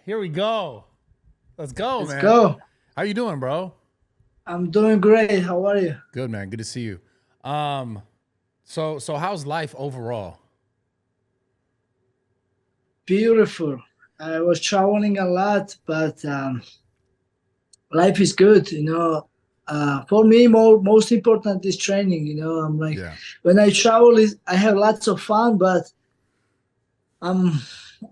Here we go. Let's go, Let's man. go. How you doing, bro? I'm doing great. How are you? Good, man. Good to see you. Um, so how's life overall? Beautiful. I was traveling a lot, but life is good. For me, most important is training. I'm like Yeah. when I travel, I have lots of fun, but I'm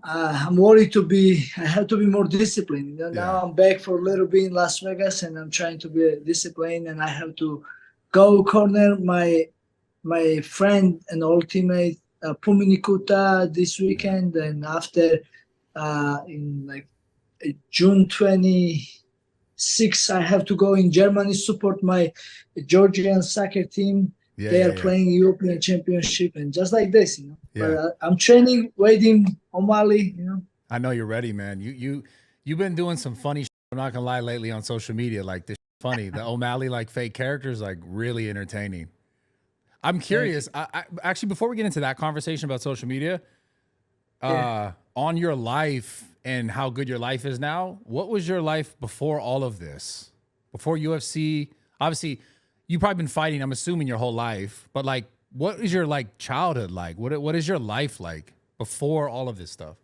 I'm worried to be. I have to be more disciplined. Yeah. Now I'm back for a little bit in Las Vegas, and I'm trying to be disciplined, and I have to go corner my friend and old teammate Puminikuta this Yeah. weekend, and after in like June 26, I have to go in Germany support my Georgian soccer team. Yeah. They Yeah. are Yeah. playing European Championship, and just like this. But Yeah. I'm training, waiting Omali. I know you're ready, man. You've been doing some funny shit, I'm not gonna lie, lately on social media. Like this funny. The O'Malley like fake characters, like really entertaining. I'm Thank curious. you. I actually before we get into that conversation about social media, Yeah. on your life and how good your life is now, what was your life before all of this? Before UFC? Obviously, you've probably been fighting, I'm assuming, your whole life, but like what is your like childhood like? What is your life like before all of this stuff?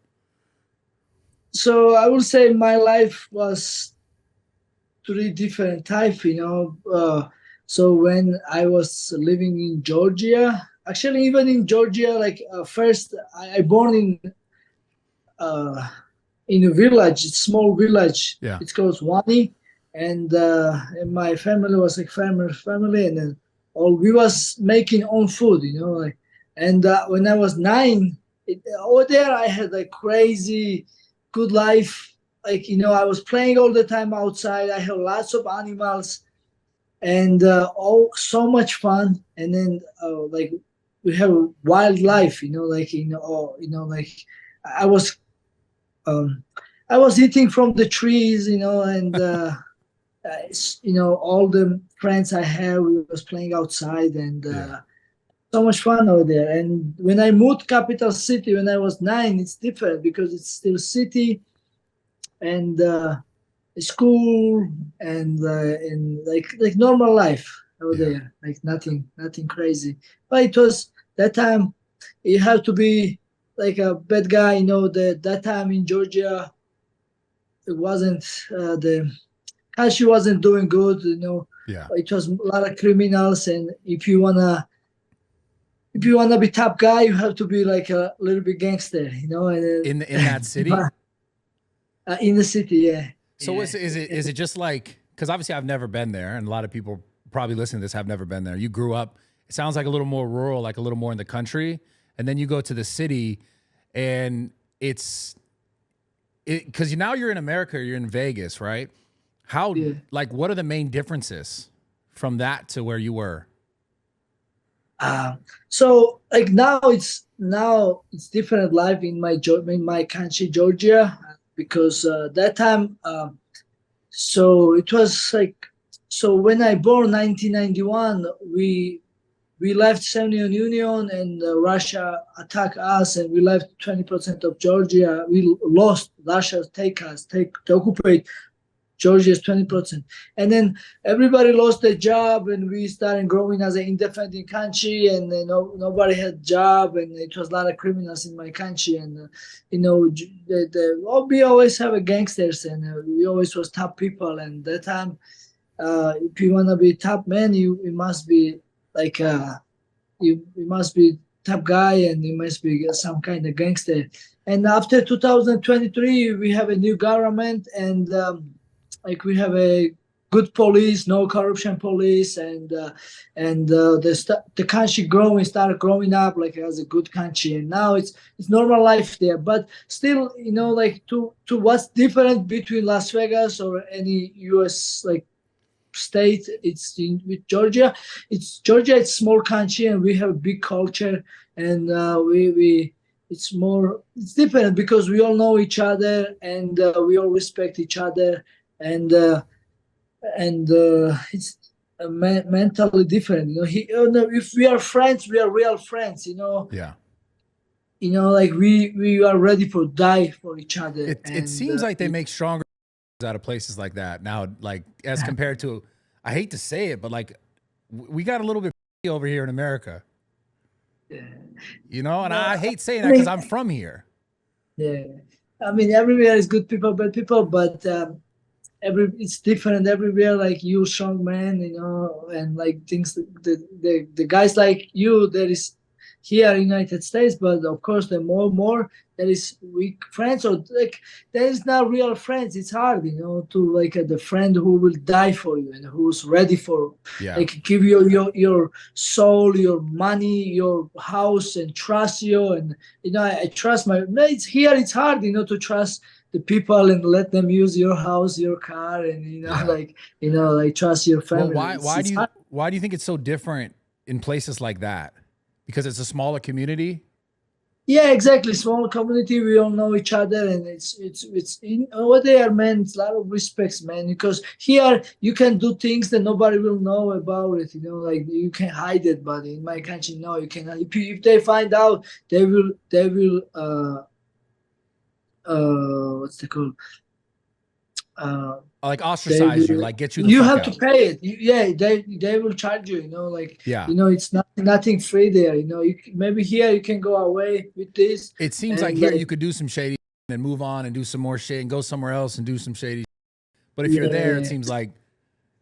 So I would say my life was three different type. So when I was living in Georgia, actually even in Georgia, like first I born uh, in a village, small village. Yeah. It's called Wani, and my family was like farmer family, and then all we was making own food. And when I was nine, over there I had a crazy good life. Like I was playing all the time outside. I have lots of animals and all so much fun. And then like we have wildlife. Like I was um, I was eating from the trees, all the friends I have, we was playing outside, and Yeah. so much fun over there. And when I moved capital city when I was nine, it's different because it's still city and school and like normal life over Yeah. there, like nothing crazy. But it was that time you have to be like a bad guy. That time in Georgia it wasn't the country wasn't doing good. Yeah. It was a lot of criminals, and if you wanna be top guy, you have to be like a little bit gangster. In that city? In the city, yeah, So yeah. is it just like, because obviously I've never been there, and a lot of people probably listening to this have never been there. You grew up, it sounds like a little more rural, like a little more in the country, and then you go to the city, and it's it because now you're in America, you're in Vegas, right? How Yeah. like what are the main differences from that to where you were? Um, so like now it's different life in my country Georgia because that time so it was like so when I born 1991 we left Soviet Union and Russia attacked us and we left 20% of Georgia. We lost. Russia take to occupy Georgia's 20%. And then everybody lost their job and we started growing as an independent country and nobody had job and it was a lot of criminals in my country and we always have a gangsters and we always was top people and that time if you want to be top man you must be like you must be top guy and you must be some kind of gangster. And after 2023, we have a new government and like we have a good police, no corruption police, and the country started growing up like as a good country, and now it's normal life there. But still, like to what's different between Las Vegas or any U.S. like state with Georgia. It's small country and we have a big culture and we it's different because we all know each other and we all respect each other and it's mentally different. No, if we are friends, we are real friends. Yeah. you know, like we are ready for die for each other. It And seems like they make stronger out of places like that now, like as compared to, I hate to say it, but like we got a little bit over here in America, yeah. you know, and No, I hate saying I that because mean, I'm from here. yeah. I mean, everywhere is good people, bad people, but it's different everywhere. Like you, strong man, you know, and like things. The guys like you, there is here in United States, but of course, the more there is weak friends, or like there is not real friends. It's hard, you know, to like the friend who will die for you and who's ready for Yeah. like give you your soul, your money, your house, and trust you. And you know, I trust my. No, it's here. It's hard, you know, to trust the people and let them use your house, your car, and you know, Yeah. like you know, like trust your Well, family. It's hard. why do you think it's so different in places like that? Because it's a smaller community. Yeah, exactly. Small community, we all know each other, and it's in over there, man. It's a lot of respects, man. Because here you can do things that nobody will know about it. You know, like you can hide it, but in my country, no, you cannot. If they find out, they will what's it called? Uh, Like they ostracize you, will like get you the you fuck have to out. pay it. Yeah, they will charge you, you know, like Yeah. you know, it's not nothing free there, you know. Maybe here you can go away with this It seems like and here like you could do some shady and move on and do some more shit and go somewhere else and do some shady. But if you're there, it yeah, seems like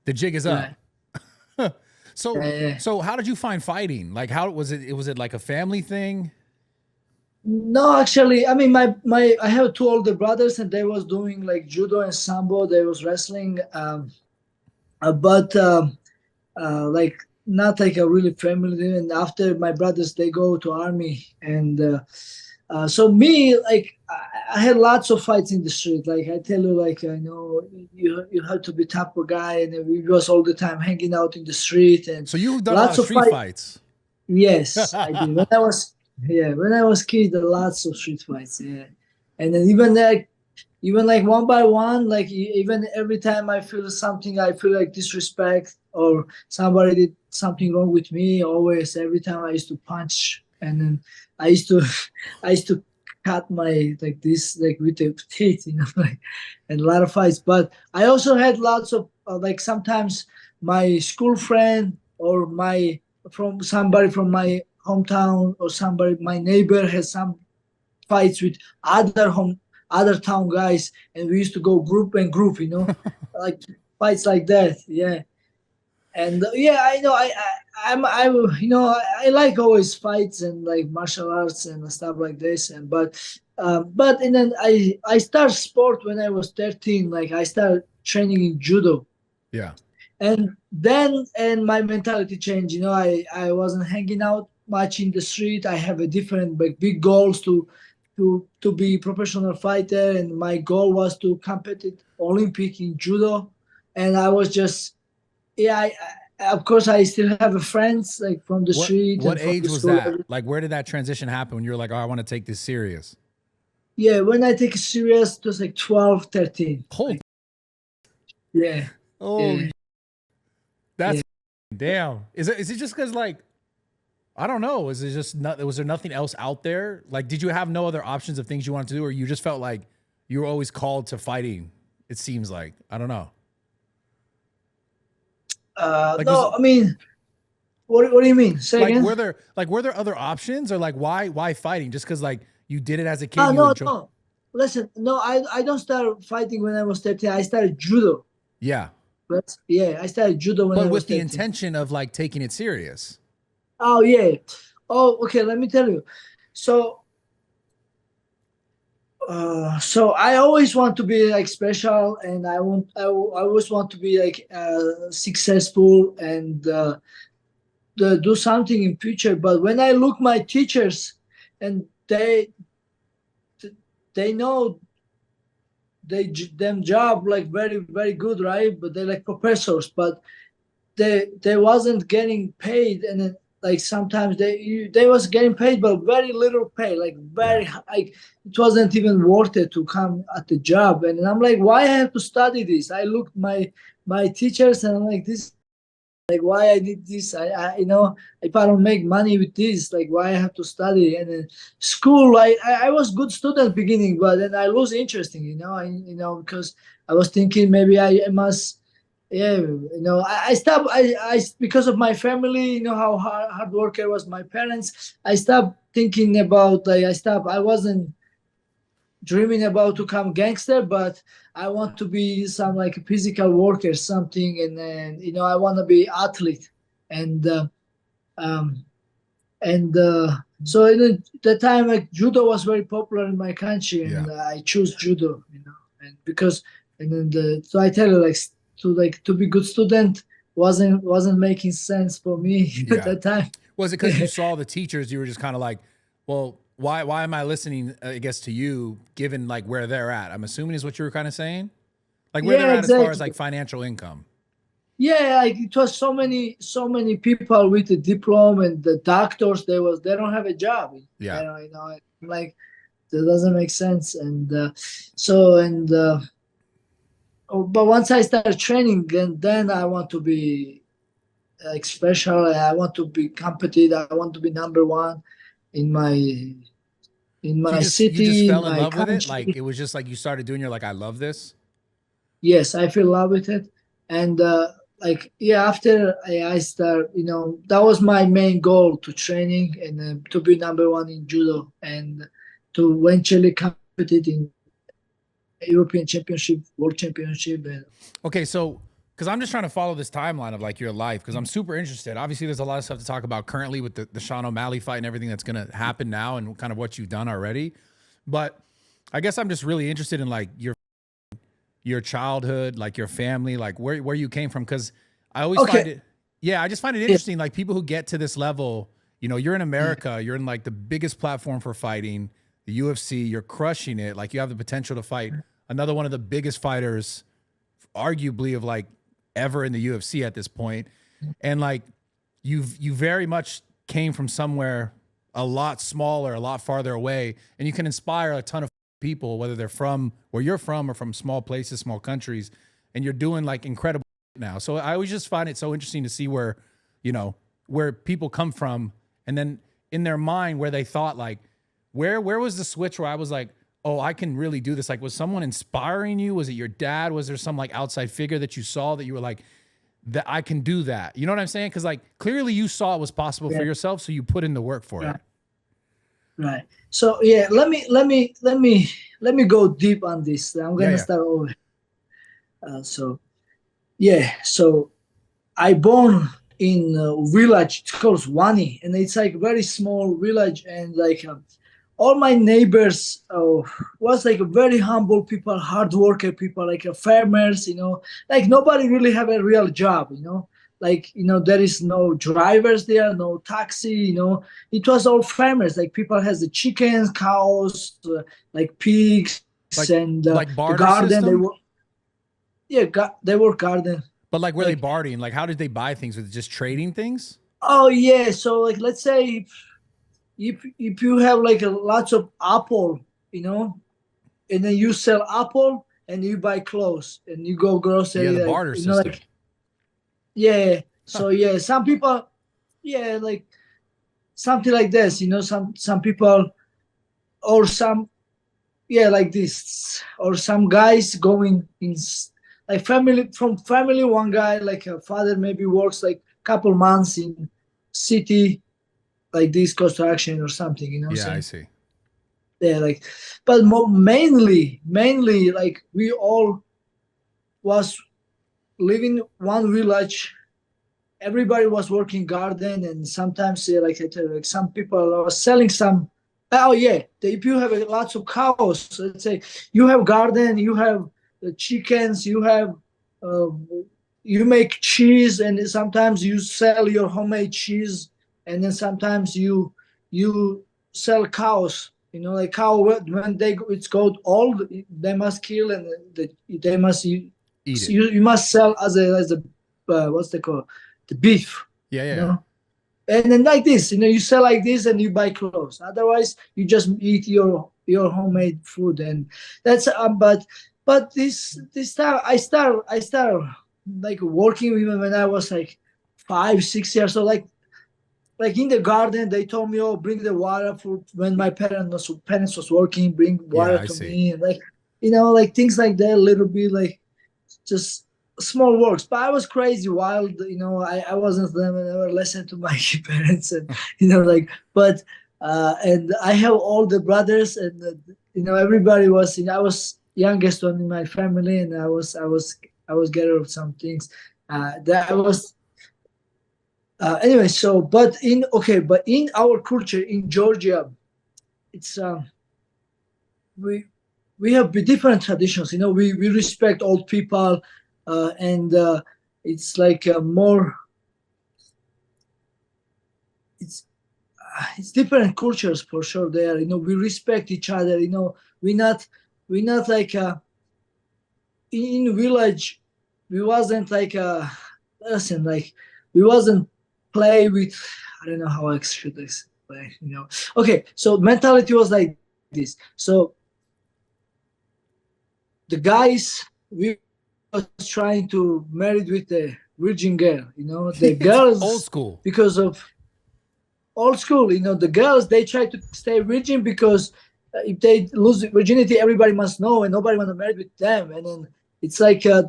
the jig is right, up. So yeah. so how did you find fighting? Like how was it? Was it like a family thing? No, actually, I mean, my I have two older brothers, and they was doing like judo and sambo. They was wrestling, but like not like a really family thing. And after my brothers, they go to army, and so me, like I had lots of fights in the street. Like I tell you, like I know you have to be type of guy, and we was all the time hanging out in the street and So you've done a lot lots of of street fight. fights. Yes, I did. When I was kid, lots of street fights. Yeah, and then even like one by one, like even every time I feel something, I feel like disrespect or somebody did something wrong with me. Always, every time I used to punch, and then I used to I used to cut my like this like with the teeth, you know, like and a lot of fights. But I also had lots of like sometimes my school friend or my from somebody from my hometown or somebody my neighbor has some fights with other town guys, and we used to go group and group, you know, like fights like that. Yeah, and yeah, I know you know I like always fights and like martial arts and stuff like this, and but and then I started sport when I was 13. Like I started training in judo, Yeah. and then and my mentality changed. You know, I wasn't hanging out much in the street. I have a different like big goals to be professional fighter, and my goal was to compete at Olympic in judo. And I was just yeah of course I still have a friends like from the street What and from age the was school. that? Like where did that transition happen when you were like, "Oh, I want to take this serious?" Yeah, when I take it serious it was like 12, 13. Hold. Like, yeah, Oh, yeah, that's yeah. damn. Is it just cuz like I don't know, is it just not was there nothing else out there? Like did you have no other options of things you wanted to do or you just felt like you were always called to fighting? It seems like. I don't know. Like was No, I mean, what do you mean? Say like again. were there other options or like why fighting? Just cuz like you did it as a kid, Oh you no, enjoy. no. Listen, no, I don't start fighting when I was 13. I started judo. Yeah. But yeah, I started judo when But I was with the 13. intention of like taking it serious. Oh yeah. Oh, okay, let me tell you. So so I always want to be like special, and I always want to be like successful and do something in future. But when I look my teachers, and they know them job like very good, right? But they're like professors, but they wasn't getting paid, and then like sometimes they was getting paid but very little pay, like Yeah. like it wasn't even worth it to come at the job. And I'm like, why I have to study this? I looked my teachers and I'm like, this like why I did this. You know, if I don't make money with this, like why I have to study. And then school, I was good student beginning, but then I lose interest in, you know, because I was thinking maybe I must, yeah, you know, I stopped, because of my family, you know, how hard worker was my parents. I stopped thinking about, like, I wasn't dreaming about to become gangster, but I want to be some like a physical worker, something, and then you know I want to be athlete, and um, so in the time like judo was very popular in my country, Yeah. and I chose judo, you know, and because and then so I tell you to be good student wasn't making sense for me at Yeah. that time. Was it because you saw the teachers, you were just kind of like, well, why am I listening, I guess, to you, given like where they're at? I'm assuming is what you were kind of saying? Like where they're Yeah, at as far as exactly. like financial income. Yeah, like it was so many people with the diploma and the doctors. They don't have a job. Yeah. You know, like that doesn't make sense. And so and but once I start training, then I want to be like special. I want to be competitive. I want to be number one in my So you just city, in fell in my love with it? Like country. it was just like you started doing, you're like, I love this. Yes, I feel love with it, and like yeah, after I start, you know, that was my main goal to training and to be number one in judo and to eventually compete in European Championship, World Championship, and Okay, so because I'm just trying to follow this timeline of like your life because I'm super interested. Obviously, there's a lot of stuff to talk about currently with the Sean O'Malley fight and everything that's going to happen now and kind of what you've done already. But I guess I'm just really interested in like your childhood, like your family, like where you came from. Because I always find okay, it, yeah, I just find it yeah, interesting. Like people who get to this level, you know, you're in America, you're in like the biggest platform for fighting, the UFC, you're crushing it. Like you have the potential to fight another one of the biggest fighters, arguably of like ever in the UFC at this point. And like you very much came from somewhere a lot smaller, a lot farther away, and you can inspire a ton of people, whether they're from where you're from or from small places, small countries, and you're doing like incredible now. So I always just find it so interesting to see where, you know, where people come from, and then in their mind where they thought like, where was the switch where I was like, oh, I can really do this? Like, was someone inspiring you? Was it your dad? Was there some like outside figure that you saw that you were like, that I can do that? You know what I'm saying? Because like clearly you saw it was possible for yeah, yourself, so you put in the work for it. right, right. So yeah, let me go deep on this. I'm Yeah, gonna yeah. start over. So yeah, so I born in a village. It's called Wani, and it's like very small village, and like all my neighbors was like a very humble people, hard worker people, like farmers. You know, like nobody really have a real job. You know, like you know there is no drivers there, no taxi. You know, it was all farmers. Like people has the chickens, cows, like pigs, Like and like the barter garden. They system, were yeah, they were garden but like were they like. bartering? Like how did they buy things? With just trading things? Oh yeah, so like let's say if you have like a lots of apple, you know, and then you sell apple and you buy clothes and you go Yeah, grocery the like barter you know system. like yeah. Huh. So yeah, some people yeah like something like this, you know, some people or some yeah like this or some guys going in like family from family one guy like a father maybe works like couple months in city like this construction or something, you know what I'm Yeah, I saying? see. Yeah, like, but mainly, like we all was living one village. Everybody was working garden, and sometimes like, like some people are selling some. Oh yeah, if you have lots of cows, let's say you have garden, you have chickens, you have uh, you make cheese, and sometimes you sell your homemade cheese, and then sometimes you sell cows. You know, like cow when it's got old, they must kill and they must Eat it. you must sell as a what's they call the beef. Yeah, You yeah, yeah. know, and then like this, you know, you sell like this and you buy clothes. Otherwise, you just eat your homemade food, and that's but this time I start like working even when I was like 5, 6 years. So like in the garden, they told me, "Oh, bring the water for when my parents was working. Bring Yeah, water I to see. me." And like like things like that, a little bit like just small works. But I was crazy wild. I wasn't them. I never listened to my parents, and like. But and I have all the brothers, and everybody was. I was youngest one in my family, and I was getting of some things. That I was anyway. So, but in our culture in Georgia, it's we we have different traditions. We respect old people, and it's like more. It's it's different cultures for sure. There, we respect each other. We not we not like in village. We wasn't like listen, like we wasn't play with. I don't know how I should explain. Okay, so mentality was like this. So the guys we was trying to marry with the virgin girl. The It's old girls, school. because of old school. The girls, they try to stay virgin because if they lose virginity, everybody must know, and nobody want to marry with them. And then it's like Well,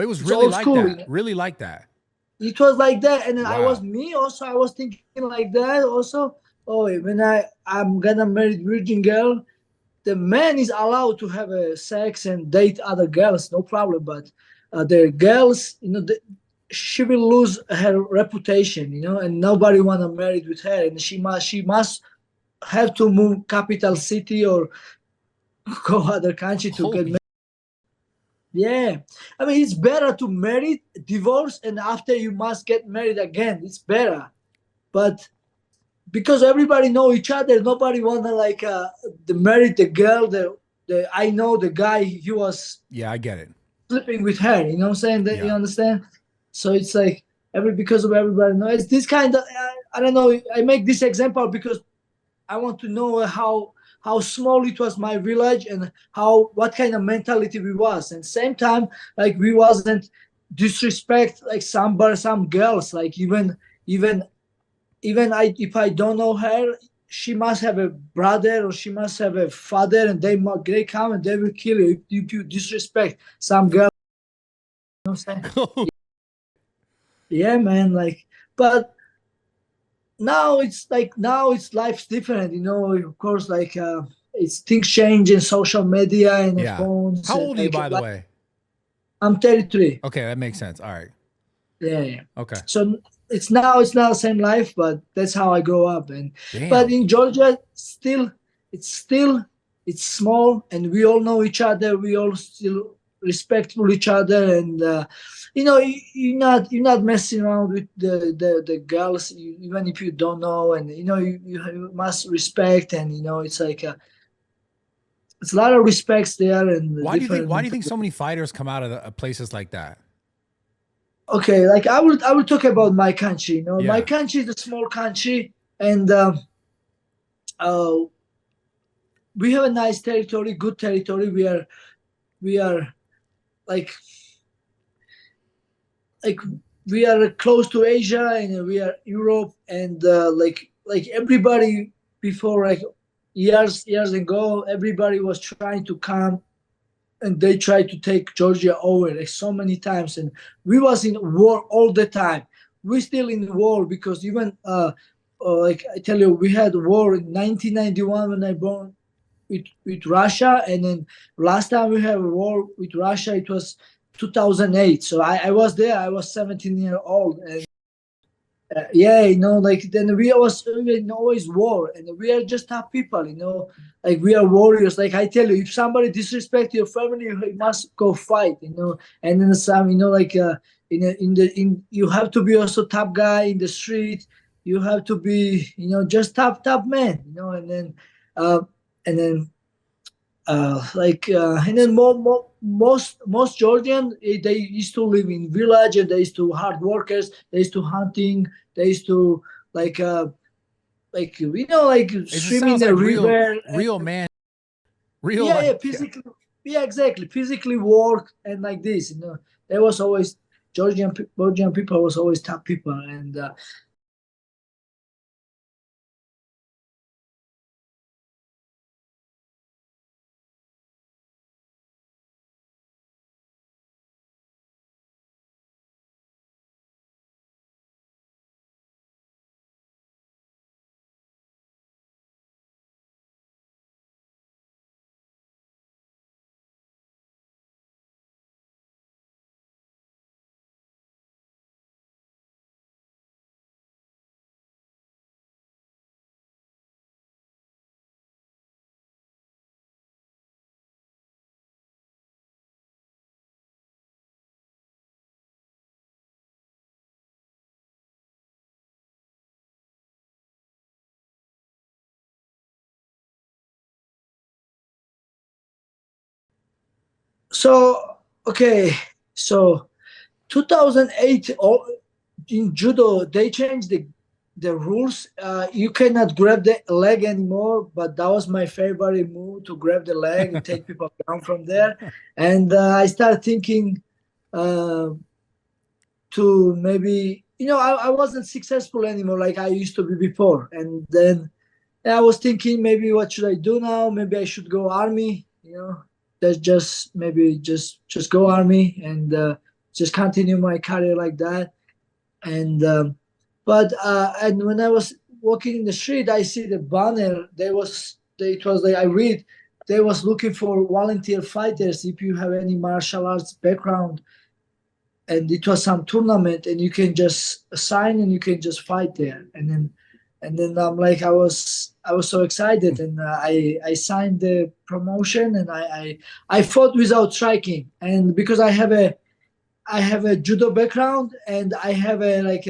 it was it's really old like school. that. Really like that. It was like that, and then I was Wow. me also. I was thinking like that also. Oh, when I'm gonna marry virgin girl, the man is allowed to have a sex and date other girls, no problem. But the girls, she will lose her reputation, and nobody wanna marry with her, and she must have to move capital city or go other country to get Holy. married. Yeah, I mean it's better to marry, divorce, and after you must get married again. It's better, but because everybody know each other, nobody wanna like marry the girl. The I know the guy, he was Yeah, I get it. sleeping with her. You know what I'm saying? That you Yeah. understand? So it's like because of everybody know. It's this kind of I don't know. I make this example because I want to know how small it was my village and what kind of mentality we was. And same time, like we wasn't disrespect like some girls. Like even if I don't know her, she must have a brother or she must have a father, and they come and they will kill you if you disrespect some girl. You know what I'm saying? Yeah, man. Like, but now it's life's different. Of course, like it's things change in social media and the Yeah. phones How and old are you, by the way? I'm 33. Okay, that makes sense. All right. Yeah, yeah. Okay. So it's not the same life, but that's how I grow up. But Damn. in Georgia, still it's small, and we all know each other. We all still respectful each other, and you're not messing around with the girls, even if you don't know, and you must respect, and it's like it's a lot of respects there and the different Why do you think mentality. so many fighters come out of places like that? Okay, like I will talk about my country. My Yeah. country is a small country, and uh, we have a nice territory, good territory. We are like like we are close to Asia, and we are Europe, and like everybody before, like years ago, everybody was trying to come, and they tried to take Georgia over like so many times, and we was in war all the time. We still in war because even like I tell you, we had war in 1991 when I born with Russia, and then last time we had a war with Russia, it was 2008. So I was there. I was 17 years old, and yeah, like then we was always war, and we are just tough people, like we are warriors. Like I tell you, if somebody disrespect your family, you must go fight, and then some, like you have to be also tough guy in the street. You have to be, just tough man, uh, and then and So, then most Georgian, they used to live in village, and they used to hard workers. They used to hunting. They used to like like it just swim in sounds the like river. real man, real Yeah, like yeah, physically, yeah, exactly, physically work and like this. There was always Georgian people was always tough people, and so okay, so 2008 in judo they changed the rules. You cannot grab the leg anymore, but that was my favorite move, to grab the leg and take people down from there. And I started thinking uh, to maybe, I wasn't successful anymore like I used to be before. And then I was thinking, maybe what should I do now? Maybe I should go army. That's just maybe just go army and just continue my career like that. And and when I was walking in the street, I see the banner. It was like I read, they was looking for volunteer fighters if you have any martial arts background, and it was some tournament, and you can just sign and you can just fight there. And then I'm like, I was so excited, and I signed the promotion, and I fought without striking, and because I have a judo background, and I have a like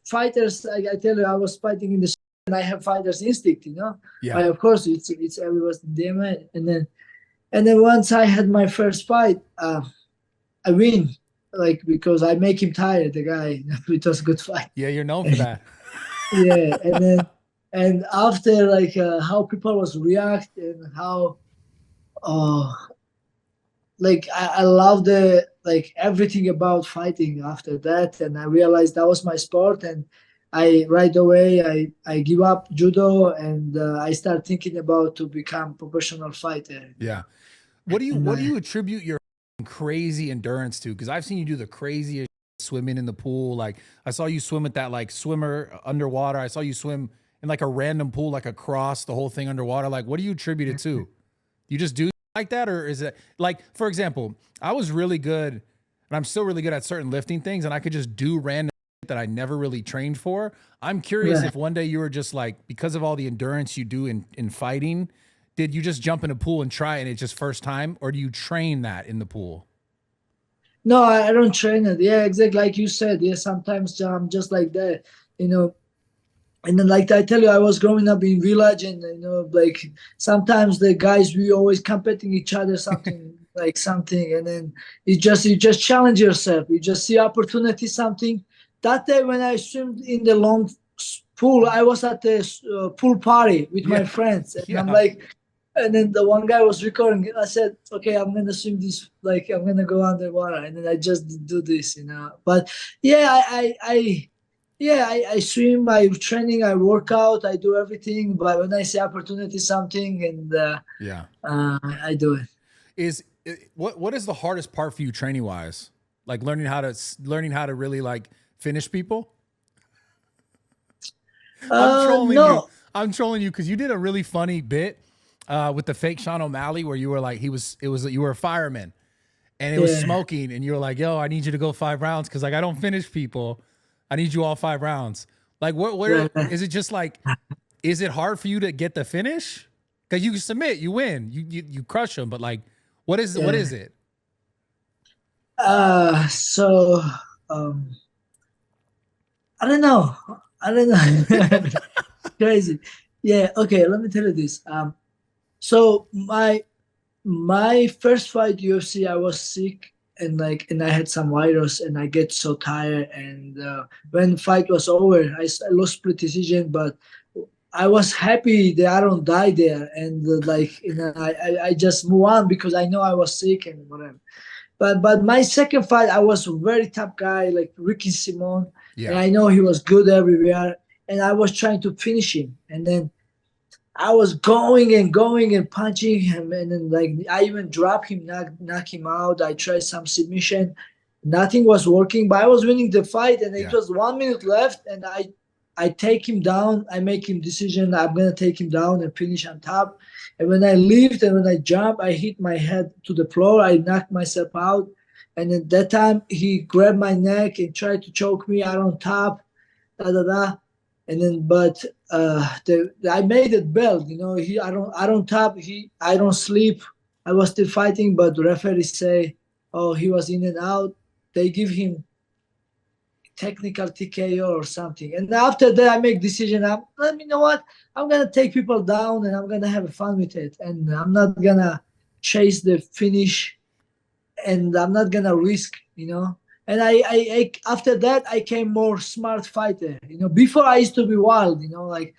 fighters. I tell you, I was fighting in the and I have fighters instinct. Yeah. But of course, it's everyone's DNA. And then once I had my first fight, I win, like because I make him tired. The guy, it was a good fight. Yeah, you're known for that. Yeah, and after like how people was react, and how uh like I love the like everything about fighting after that, and I realized that was my sport. And I right away I give up judo, and I start thinking about to become professional fighter. Yeah. What do you attribute your crazy endurance to? Because I've seen you do the craziest swimming in the pool. Like I saw you swim with that like swimmer underwater. I saw you swim in like a random pool, like across the whole thing underwater. Like, what do you attribute it to? You just do like that, or is it like, for example, I was really good, and I'm still really good at certain lifting things, and I could just do random that I never really trained for. I'm curious Right. if one day you were just like, because of all the endurance you do in fighting, did you just jump in a pool and try it and it's just first time, or do you train that in the pool? No, I don't train it. Yeah, exactly like you said. Yeah, sometimes I'm just like that. You know, and then like I tell you, I was growing up in village, and like sometimes the guys we always competing each other something, and then you just challenge yourself. You just see opportunity something. That day when I swim in the long pool, I was at the pool party with Yeah. my friends, and I'm Yeah. like, and then the one guy was recording. I said, okay, I'm gonna swim this, like I'm gonna go underwater, and then I just do this. But yeah, I swim, I training, I work out, I do everything. But when I see opportunity something, and Yeah. I do it. What is the hardest part for you training wise? Like learning how to really like finish people? I'm trolling you. No, I'm trolling you because you did a really funny bit with the fake Sean O'Malley where you were like you were a fireman and it was yeah, smoking and you were like, yo, I need you to go 5 rounds because like I don't finish people. I need you all 5 rounds. Like where yeah, is it just like is it hard for you to get the finish? Because you submit, you win, you crush them, but like what yeah. is it? So um, I don't know. I don't know. Crazy. Yeah. Okay. Let me tell you this. So my first fight UFC, I was sick, and I had some virus, and I get so tired. And when fight was over, I lost split decision, but I was happy that I don't die there, and I just move on because I know I was sick and whatever. But my second fight, I was a very tough guy, like Ricky Simon, and Yeah. I know he was good everywhere, and I was trying to finish him, and then I was going and punching him, and then like I even dropped him, knock him out. I tried some submission, nothing was working, but I was winning the fight, and it Yeah. was 1 minute left, and I take him down. I make him decision. I'm gonna take him down and finish on top. And when I lift and when I jump, I hit my head to the floor. I knocked myself out, and at that time he grabbed my neck and tried to choke me out on top. Da da da. And then, but I made it belt. You know, I don't tap. I don't sleep. I was still fighting, but the referee say, oh, he was in and out. They give him technical TKO or something. And after that, I make decision. You know what? I'm gonna take people down and I'm gonna have fun with it. And I'm not gonna chase the finish, and I'm not gonna risk. You know. And I after that I came more smart fighter. You know, before I used to be wild. You know, like.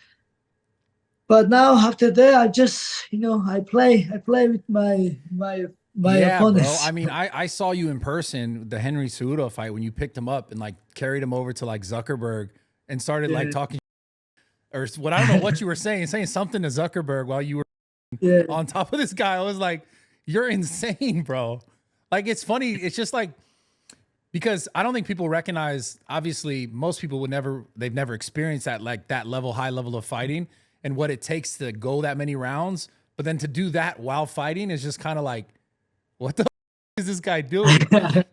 But now after that, I just I play with my Yeah, bro. I opponents. mean, I saw you in person, the Henry Cejudo fight, when you picked him up and like carried him over to like Zuckerberg and started like Yeah, talking or what, I don't know what you were saying something to Zuckerberg while you were yeah, on top of this guy. I was like, you're insane, bro. Like, it's funny. It's just like, because I don't think people recognize, obviously most people they've never experienced that, like that high level of fighting and what it takes to go that many rounds. But then to do that while fighting is just kind of like, what the is this guy doing?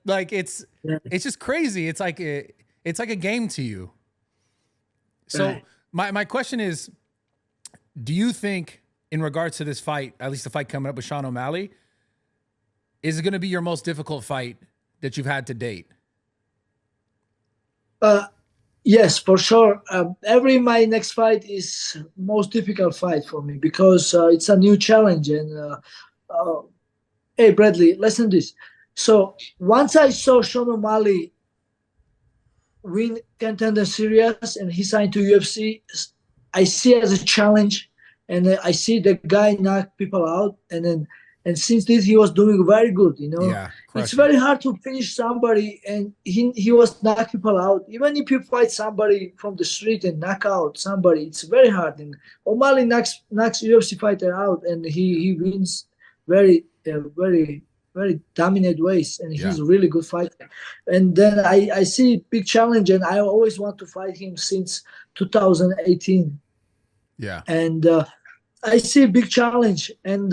Like, it's yeah. just crazy. It's like a game to you. So Right. my question is, do you think in regards to this fight, at least the fight coming up with Sean O'Malley, is it going to be your most difficult fight that you've had to date? Uh, yes, for sure. Every my next fight is most difficult fight for me because it's a new challenge. And uh, hey, Bradley, listen to this. So once I saw Sean O'Malley win Contender Series and he signed to UFC, I see it as a challenge, and I see the guy knock people out, and since this he was doing very good. You know, Yeah, it's crushing. very hard to finish somebody, and he was knock people out. Even if you fight somebody from the street and knock out somebody, it's very hard. And O'Malley knocks UFC fighter out, and he wins very very dominant ways, and Yeah, he's a really good fighter. And then I see big challenge, and I always want to fight him since 2018. yeah, And I see a big challenge, and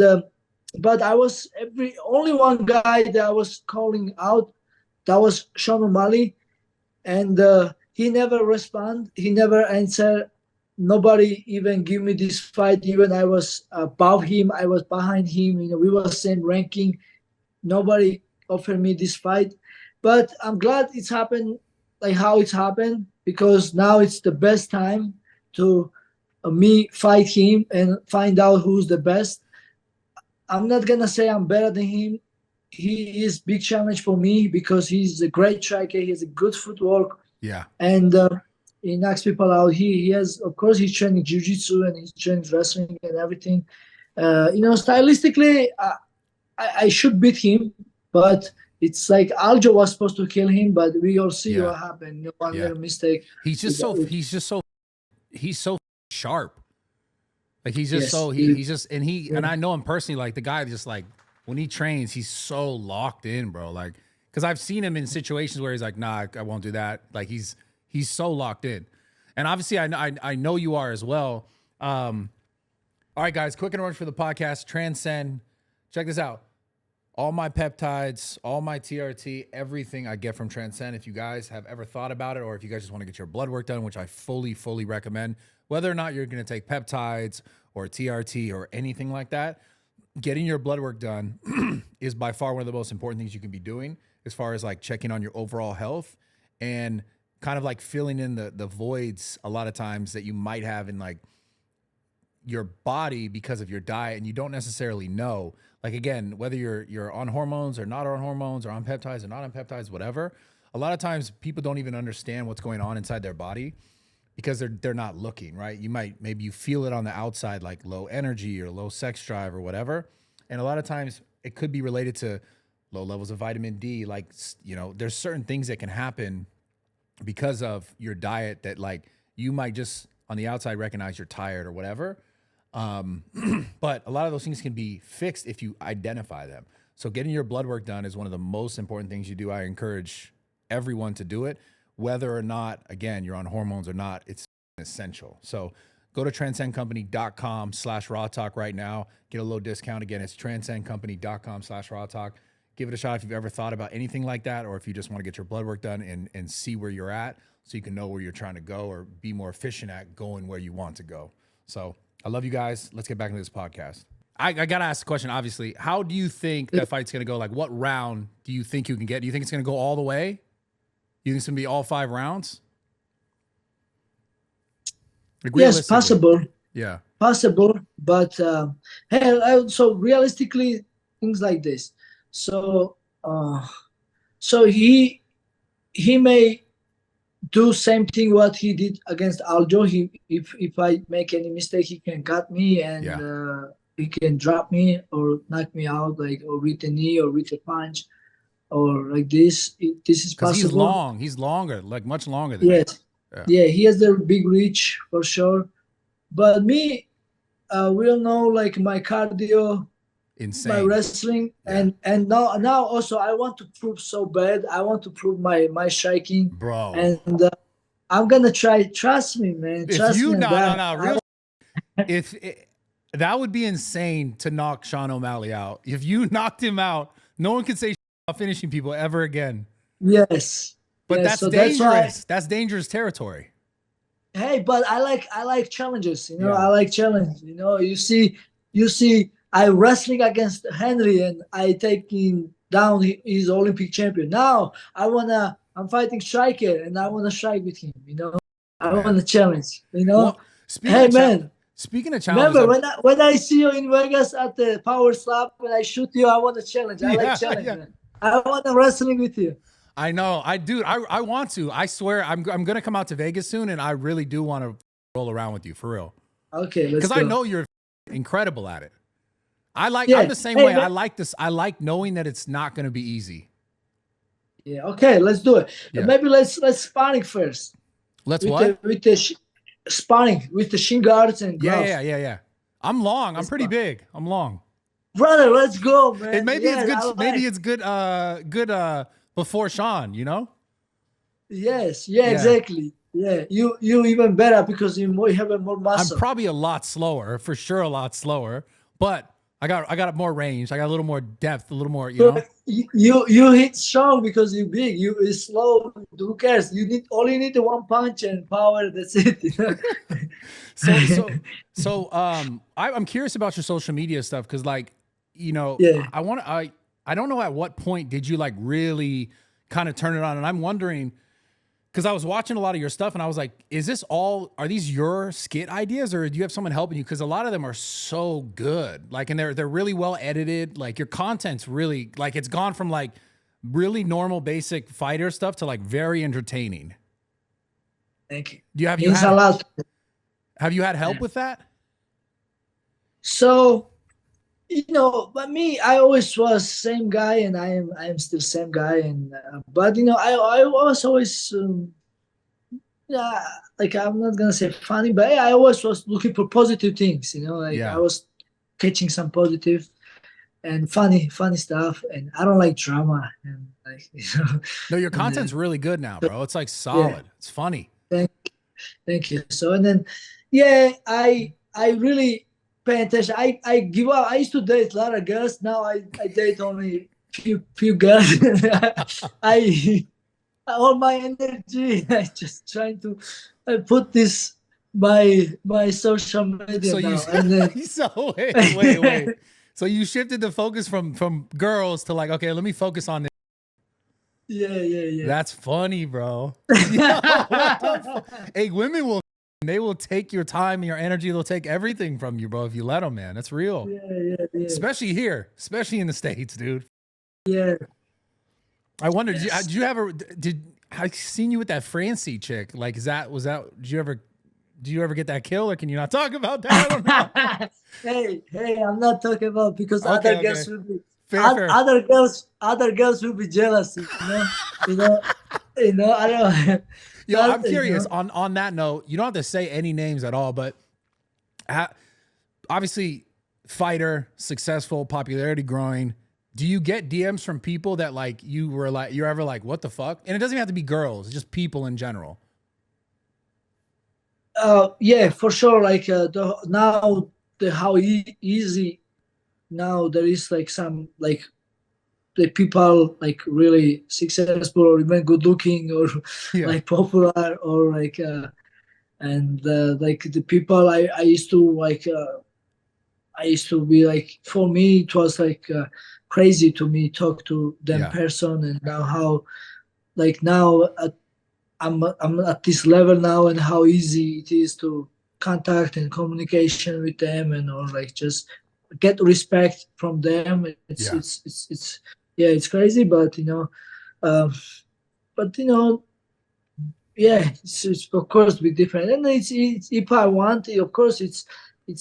but I was every only one guy that I was calling out. That was Sean O'Malley, and he never respond. He never answer. Nobody even give me this fight. Even I was above him. I was behind him. You know, we were same ranking. Nobody offered me this fight, but I'm glad it's happened like how it's happened, because now it's the best time to me fight him and find out who's the best. I'm not gonna say I'm better than him. He is big challenge for me because he's a great striker. He has a good footwork, yeah, and he knocks people out. He has, of course, he's training jiu-jitsu and he's training wrestling and everything. You know, stylistically, I should beat him, but it's like Aljo was supposed to kill him, but we all see yeah, what happened. You know, one yeah. little mistake. He's so sharp. Like, he's just Yes, so he's just, and I know him personally. Like, the guy just like, when he trains, he's so locked in, bro. Like, because I've seen him in situations where he's like, nah, I won't do that. Like, he's so locked in, and obviously I know you are as well. All right, guys, quick interruption for the podcast. Transcend. Check this out. All my peptides, all my TRT, everything I get from Transcend. If you guys have ever thought about it, or if you guys just want to get your blood work done, which I fully recommend, whether or not you're going to take peptides or TRT or anything like that, getting your blood work done is by far one of the most important things you can be doing, as far as like checking on your overall health and kind of like filling in the voids a lot of times that you might have in like your body because of your diet, and you don't necessarily know. Like, again, whether you're on hormones or not on hormones, or on peptides or not on peptides, whatever, a lot of times people don't even understand what's going on inside their body because they're not looking, right? Maybe you feel it on the outside, like low energy or low sex drive or whatever, and a lot of times it could be related to low levels of vitamin D. Like, you know, there's certain things that can happen because of your diet that like you might just on the outside recognize you're tired or whatever. But a lot of those things can be fixed if you identify them. So getting your blood work done is one of the most important things you do. I encourage everyone to do it, whether or not, again, you're on hormones or not, it's essential. So go to transcendcompany.com/raw talk right now. Get a low discount. Again, it's transcendcompany.com/raw talk. Give it a shot if you've ever thought about anything like that, or if you just want to get your blood work done and see where you're at so you can know where you're trying to go or be more efficient at going where you want to go. So I love you guys. Let's get back into this podcast. I got to ask the question, obviously. How do you think that fight's going to go? Like, what round do you think you can get? Do you think it's going to go all the way? You think it's going to be all 5 rounds? Like, yes, possible. Yeah. Possible. But, so realistically, things like this. So, he may do same thing what he did against Aljo. If I make any mistake, he can cut me and he can drop me or knock me out, like, or with a knee or with a punch or like this. This is possible. He's longer, like much longer than yes. Yeah, he has the big reach for sure. But me, we'll know like my cardio, insane, my wrestling, and now also I want to prove so bad. I want to prove my striking, bro. And I'm gonna try. Trust me, man. Trust me. Real. That would be insane to knock Sean O'Malley out. If you knocked him out, no one can say about finishing people ever again. Yes, but that's dangerous. That's dangerous territory. Hey, but I like challenges. You know, I like challenge. You know, you see, I wrestling against Henry and I taking down his Olympic champion. Now I'm fighting striker and I want to strike with him. You know, I want to challenge. You know, well, speaking of challenges, remember when I see you in Vegas at the Power Slap, when I shoot you, I want to challenge. I like challenge. Man. I want to wrestling with you. I know, I want to. I swear, I'm gonna come out to Vegas soon, and I really do want to roll around with you for real. Okay, because I know you're incredible at it. I'm the same way. Man. I like this. I like knowing that it's not gonna be easy. Yeah. Okay, let's do it. Yeah. Maybe let's sparring first. With the sparring with the shin guards and gloves. Yeah. I'm long. I'm pretty big. I'm long. Brother, let's go, man. And maybe it's good. Maybe it's good. Good. Before Sean, you know. Yes. Yeah. Exactly. Yeah. You even better because you have a more muscle. I'm probably a lot slower, for sure. A lot slower, but I got more range. I got a little more depth. A little more. You know. You hit strong because you're big. You is slow. Who cares? You need the one punch and power. That's it. You know? I'm curious about your social media stuff because, like, you know, I don't know at what point did you like really kind of turn it on, and I'm wondering because I was watching a lot of your stuff and I was like, are these your skit ideas or do you have someone helping you? Because a lot of them are so good, like, and they're really well edited. Like your content's really like it's gone from like really normal basic fighter stuff to like very entertaining. Thank you. Have you had help with that? So, you know, but me, I always was same guy, and I am still same guy. And but you know, I was always like I'm not gonna say funny, but I always was looking for positive things. You know, like I was catching some positive and funny stuff, and I don't like drama and like you know. No, your content's really good now, bro. It's like solid. Yeah. It's funny. Thank you. So and then, I really pay attention. I give up. I used to date a lot of girls. Now I date only few girls. All my energy, I just trying to put this my social media so now. And then, so wait. So you shifted the focus from girls to like, okay, let me focus on this. Yeah. That's funny, bro. Hey, women will take your time and your energy. They'll take everything from you, bro, if you let them, man. That's real. Yeah. Especially here, especially in the States, dude. Yeah. I wonder, did I seen you with that Francie chick? Like, did you ever get that kill, or can you not talk about that? I don't know. Hey, I'm not talking about because other guests will be Fair, fair. other girls will be jealous, you know, I don't Yo, that, I'm curious on that note. You don't have to say any names at all, but obviously, fighter, successful, popularity growing. Do you get DMs from people that like you're ever like, what the fuck? And it doesn't even have to be girls, just people in general. yeah, for sure. Like now, how easy now there is like some like the people like really successful or even good looking or Yeah. like popular or like and like the people I used to like I used to be like, for me it was like crazy to me talk to them Yeah. person, and now how like now I'm at this level now, and how easy it is to contact and communication with them, and or like just get respect from them. Yeah. It's yeah, it's crazy, but um, but yeah, it's of course be different, and it's if I want, of course it's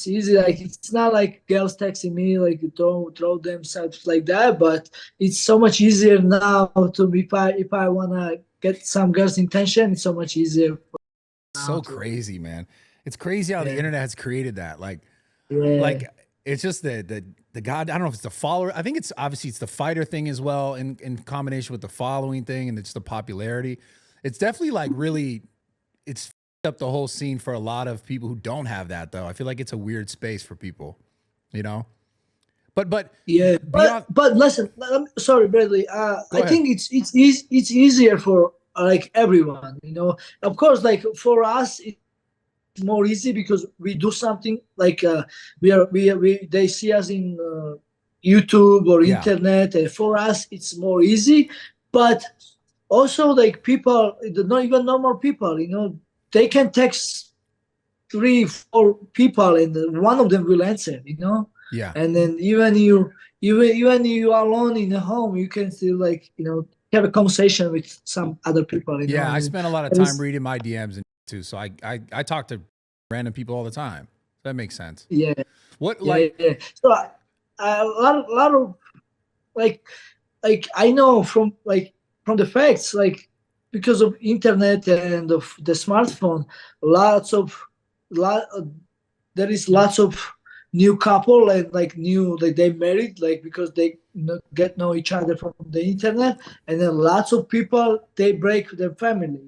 easy. Like it's not like girls texting me like throw themselves like that, but it's so much easier now to if I wanna get some girls' intention, it's so much easier now So to like crazy, man. It's crazy how the yeah internet has created that. yeah Like it's just the god. I don't know if it's the follower. I think it's obviously it's the fighter thing as well, in combination with the following thing and it's the popularity. It's definitely like really it's f***ed up the whole scene for a lot of people who don't have that though. I feel like it's a weird space for people, you know. But yeah. beyond, But listen, sorry, Bradley. go I ahead. think it's easier for like everyone. Of course, like for us, more easy because we do something like we they see us in YouTube or Yeah, internet, and for us it's more easy. But also like people, not even normal people, they can text three, four people, and one of them will answer. yeah, And then even you are alone in the home, you can still like have a conversation with some other people. yeah. I And spent a lot of time it's, reading my DMs and too, so I talk to random people all the time. That makes sense. yeah, What yeah, like yeah. So a lot of like I know from the facts, like because of internet and of the smartphone, lots of lot there is lots of new couple and like new like they married like because they get know each other from the internet, and then lots of people they break their family,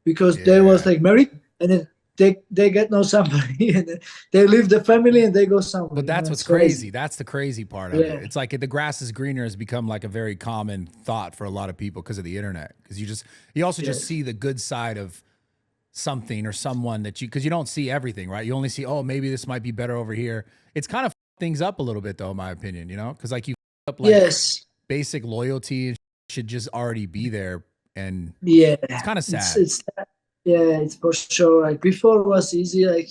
because they was yeah. like married, and then they get know somebody and then they leave the family and they go somewhere. But that's It's what's crazy. crazy. That's the crazy part of it. Yeah, It's like the grass is greener has become like a very common thought for a lot of people because of the internet. Because you also just yes. see the good side of something or someone that because you don't see everything, right? You only see, oh, maybe this might be better over here. It's kind of things up a little bit though, in my opinion, because like you up like Yes. basic loyalty should just already be there. And Yeah. it's kind of It's sad. it's yeah, it's for sure. Like before it was easy, like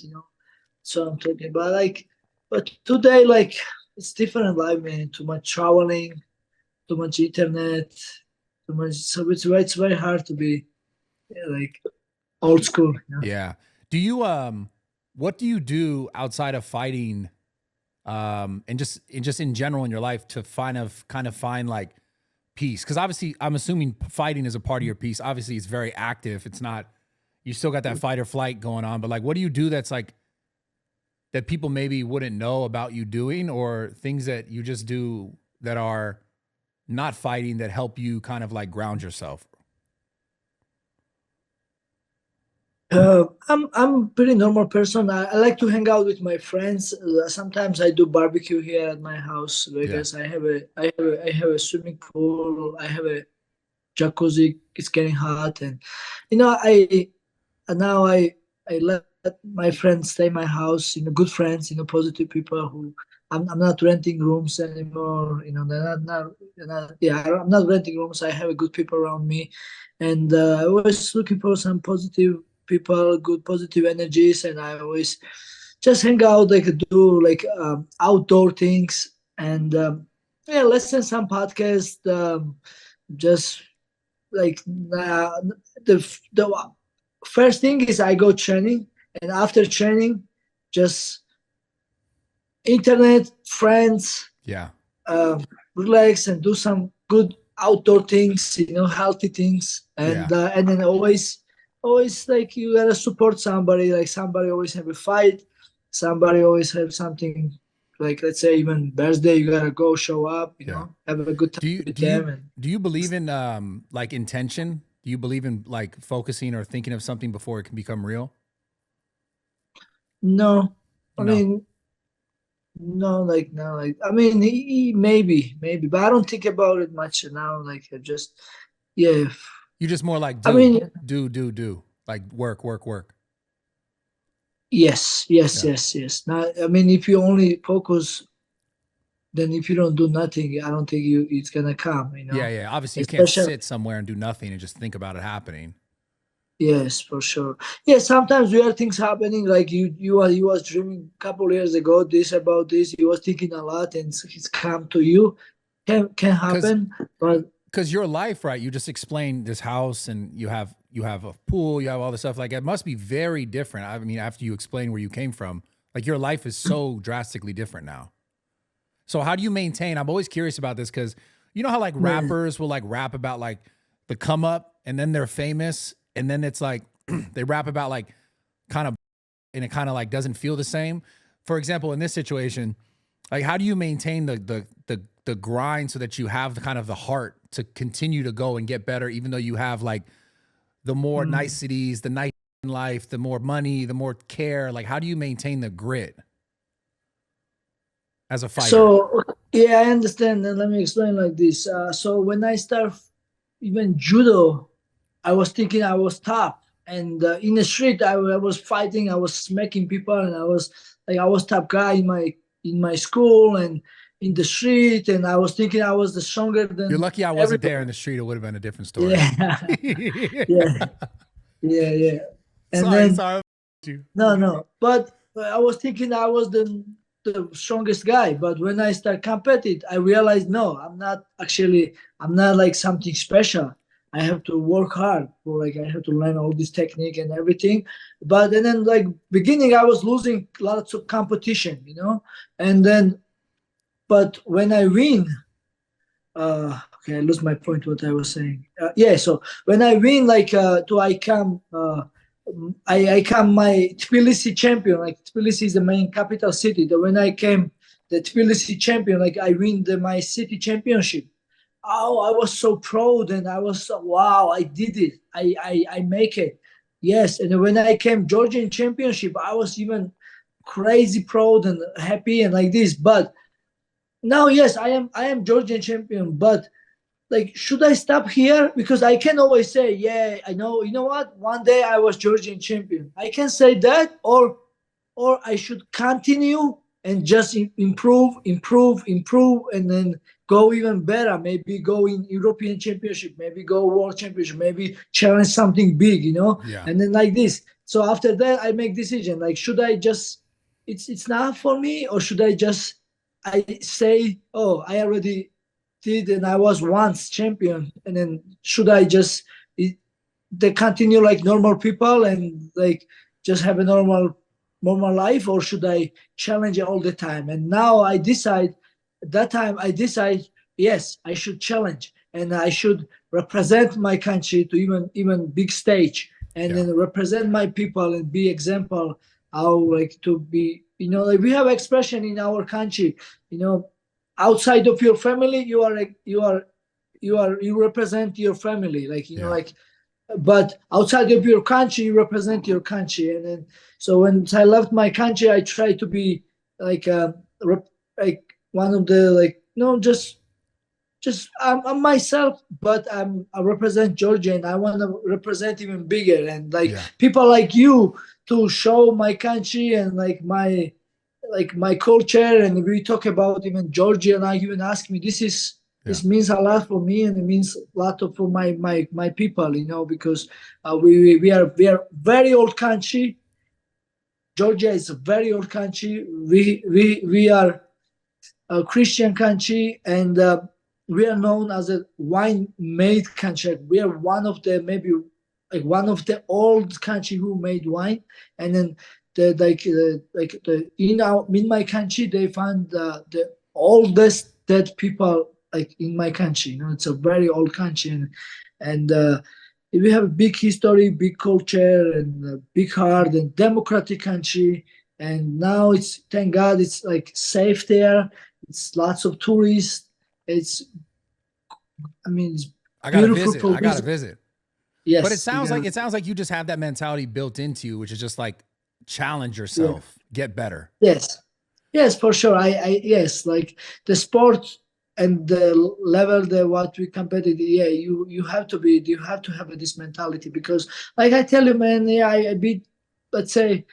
so I'm talking about like, but today like it's different life, man. Too much traveling, too much internet, too much. So it's very hard to be like old school. Yeah. Do you what do you do outside of fighting and just in general in your life to kind of find like peace? Because obviously I'm assuming fighting is a part of your peace. Obviously it's very active. It's not, you still got that fight or flight going on, but like what do you do that's like that people maybe wouldn't know about you doing, or things that you just do that are not fighting that help you kind of like ground yourself? I'm a pretty normal person. I like to hang out with my friends. Sometimes I do barbecue here at my house Yeah. because I have a swimming pool. I have a jacuzzi. It's getting hot, and now I let my friends stay in my house. Good friends. Positive people who I'm not renting rooms anymore. Yeah, I'm not renting rooms. I have a good people around me, and I was looking for some positive people, good positive energies, and I always just hang out, like do like outdoor things, and yeah, listen some podcast. Just like the first thing is I go training, and after training, just internet, friends, Yeah. um, relax and do some good outdoor things, healthy things, Yeah. and then always like you gotta support somebody. Like somebody always have a fight, somebody always have something. Like let's say even birthday, you gotta go show up. Yeah. Have a good time Do you with do you them. And do you believe in like intention? Do you believe in like focusing or thinking of something before it can become real? no, I No. mean no, like I mean maybe, but I don't think about it much now. Like I just yeah. You just more like I do, mean do. Like work, work, work. yes, yes, Yeah. yes, yes. Now I mean if you only focus, then if you don't do nothing, I don't think it's gonna come. Yeah, yeah. Obviously you can't Especially sit somewhere and do nothing and just think about it happening. yes, for sure. Yeah, sometimes weird things happening. Like you was dreaming a couple years ago this about this. You was thinking a lot, and it's come to you. Can Cause happen, but because your life, right? You just explained this house and you have a pool, you have all this stuff. Like it must be very different. I mean, after you explain where you came from, like your life is so drastically different now. So how do you maintain? I'm always curious about this because you know how like man, rappers will like rap about like the come up and then they're famous and then it's like they rap about like kind of and it kind of like doesn't feel the same. For example, in this situation, like how do you maintain the grind so that you have the kind of the heart to continue to go and get better, even though you have like the more mm. niceties, the nice in life, the more money, the more care. Like how do you maintain the grit as a fighter? So yeah, I understand. And let me explain like this. So when I start even judo, I was thinking I was tough, and in the street I was fighting, I was smacking people, and I was tough guy in my school and in the street, and I was thinking I was the stronger You're than lucky I wasn't there in everybody. the street. It would have been a different story. Yeah, yeah, yeah. And Sorry, then sorry. You. no, but I was thinking I was the strongest guy. But when I start competing, I realized no, I'm not actually. I'm not like something special. I have to work hard for like I have to learn all this technique and everything. But and then like beginning, I was losing lots of competition, and then but when I win, okay, I lost my point what I was saying. Yeah, so when I win like to I come I come my Tbilisi champion. Like Tbilisi is the main capital city. When I came the Tbilisi champion, like I win my city championship. Oh, I was so proud, and I was so, wow, I did it. I make it. Yes, and when I came Georgian championship, I was even crazy proud and happy and like this. But now, yes, I am Georgian champion, but like should I stop here? Because I can always say yeah, I know, you know what, one day I was Georgian champion, I can say that, or I should continue and just improve, and then go even better, maybe go in European championship, maybe go world championship, maybe challenge something big, Yeah. and then like this. So after that I make decision like should I just it's not for me, or should I just I say oh I already did and I was once champion, and then should I just they continue like normal people and like just have a normal life, or should I challenge it all the time? And now I decide at that time I decide yes, I should challenge and I should represent my country to even big stage, and Yeah. then represent my people and be example how like to be, like we have expression in our country, you know outside of your family you are like you represent your family, like Yeah. like, but outside of your country you represent your country. And then so when I left my country I try to be like like one of the like just I'm myself, but I represent Georgia, and I want to represent even bigger, and like Yeah. people like you to show my country and like my culture. And we talk about even Georgia, and I even ask me Yeah. this means a lot for me, and it means a lot for my people, because we are very old country. Georgia is a very old country. We are a Christian country, and we are known as a wine made country. We are one of the maybe like one of the old country who made wine. And then in my country they found the oldest dead people like in my country. It's a very old country, and we have a big history, big culture, and a big heart, and democratic country. And now it's, thank God, it's like safe there. It's lots of tourists. It's, I mean, it's I gotta beautiful visit. for I gotta business. visit. But Yes, you gotta, it sounds like you just have that mentality built into you, which is just like challenge yeah, yourself, get better. yes, yes, for sure. I yes, like the sport and the level that what we competed. Yeah, you have to have this mentality because, like I tell you, man, yeah, I beat, let's say,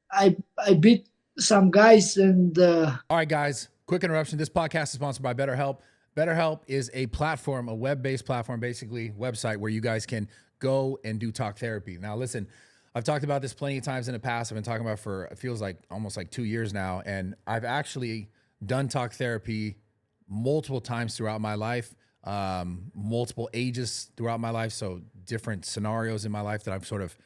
I beat some guys and All right, guys, quick interruption. This podcast is sponsored by BetterHelp. BetterHelp is a platform, a web-based platform, basically website where you guys can go and do talk therapy. Now, listen, I've talked about this plenty of times in the past. I've been talking about it for, it feels like almost like 2 years now. And I've actually done talk therapy multiple times throughout my life, multiple ages throughout my life. So different scenarios in my life that I've sort of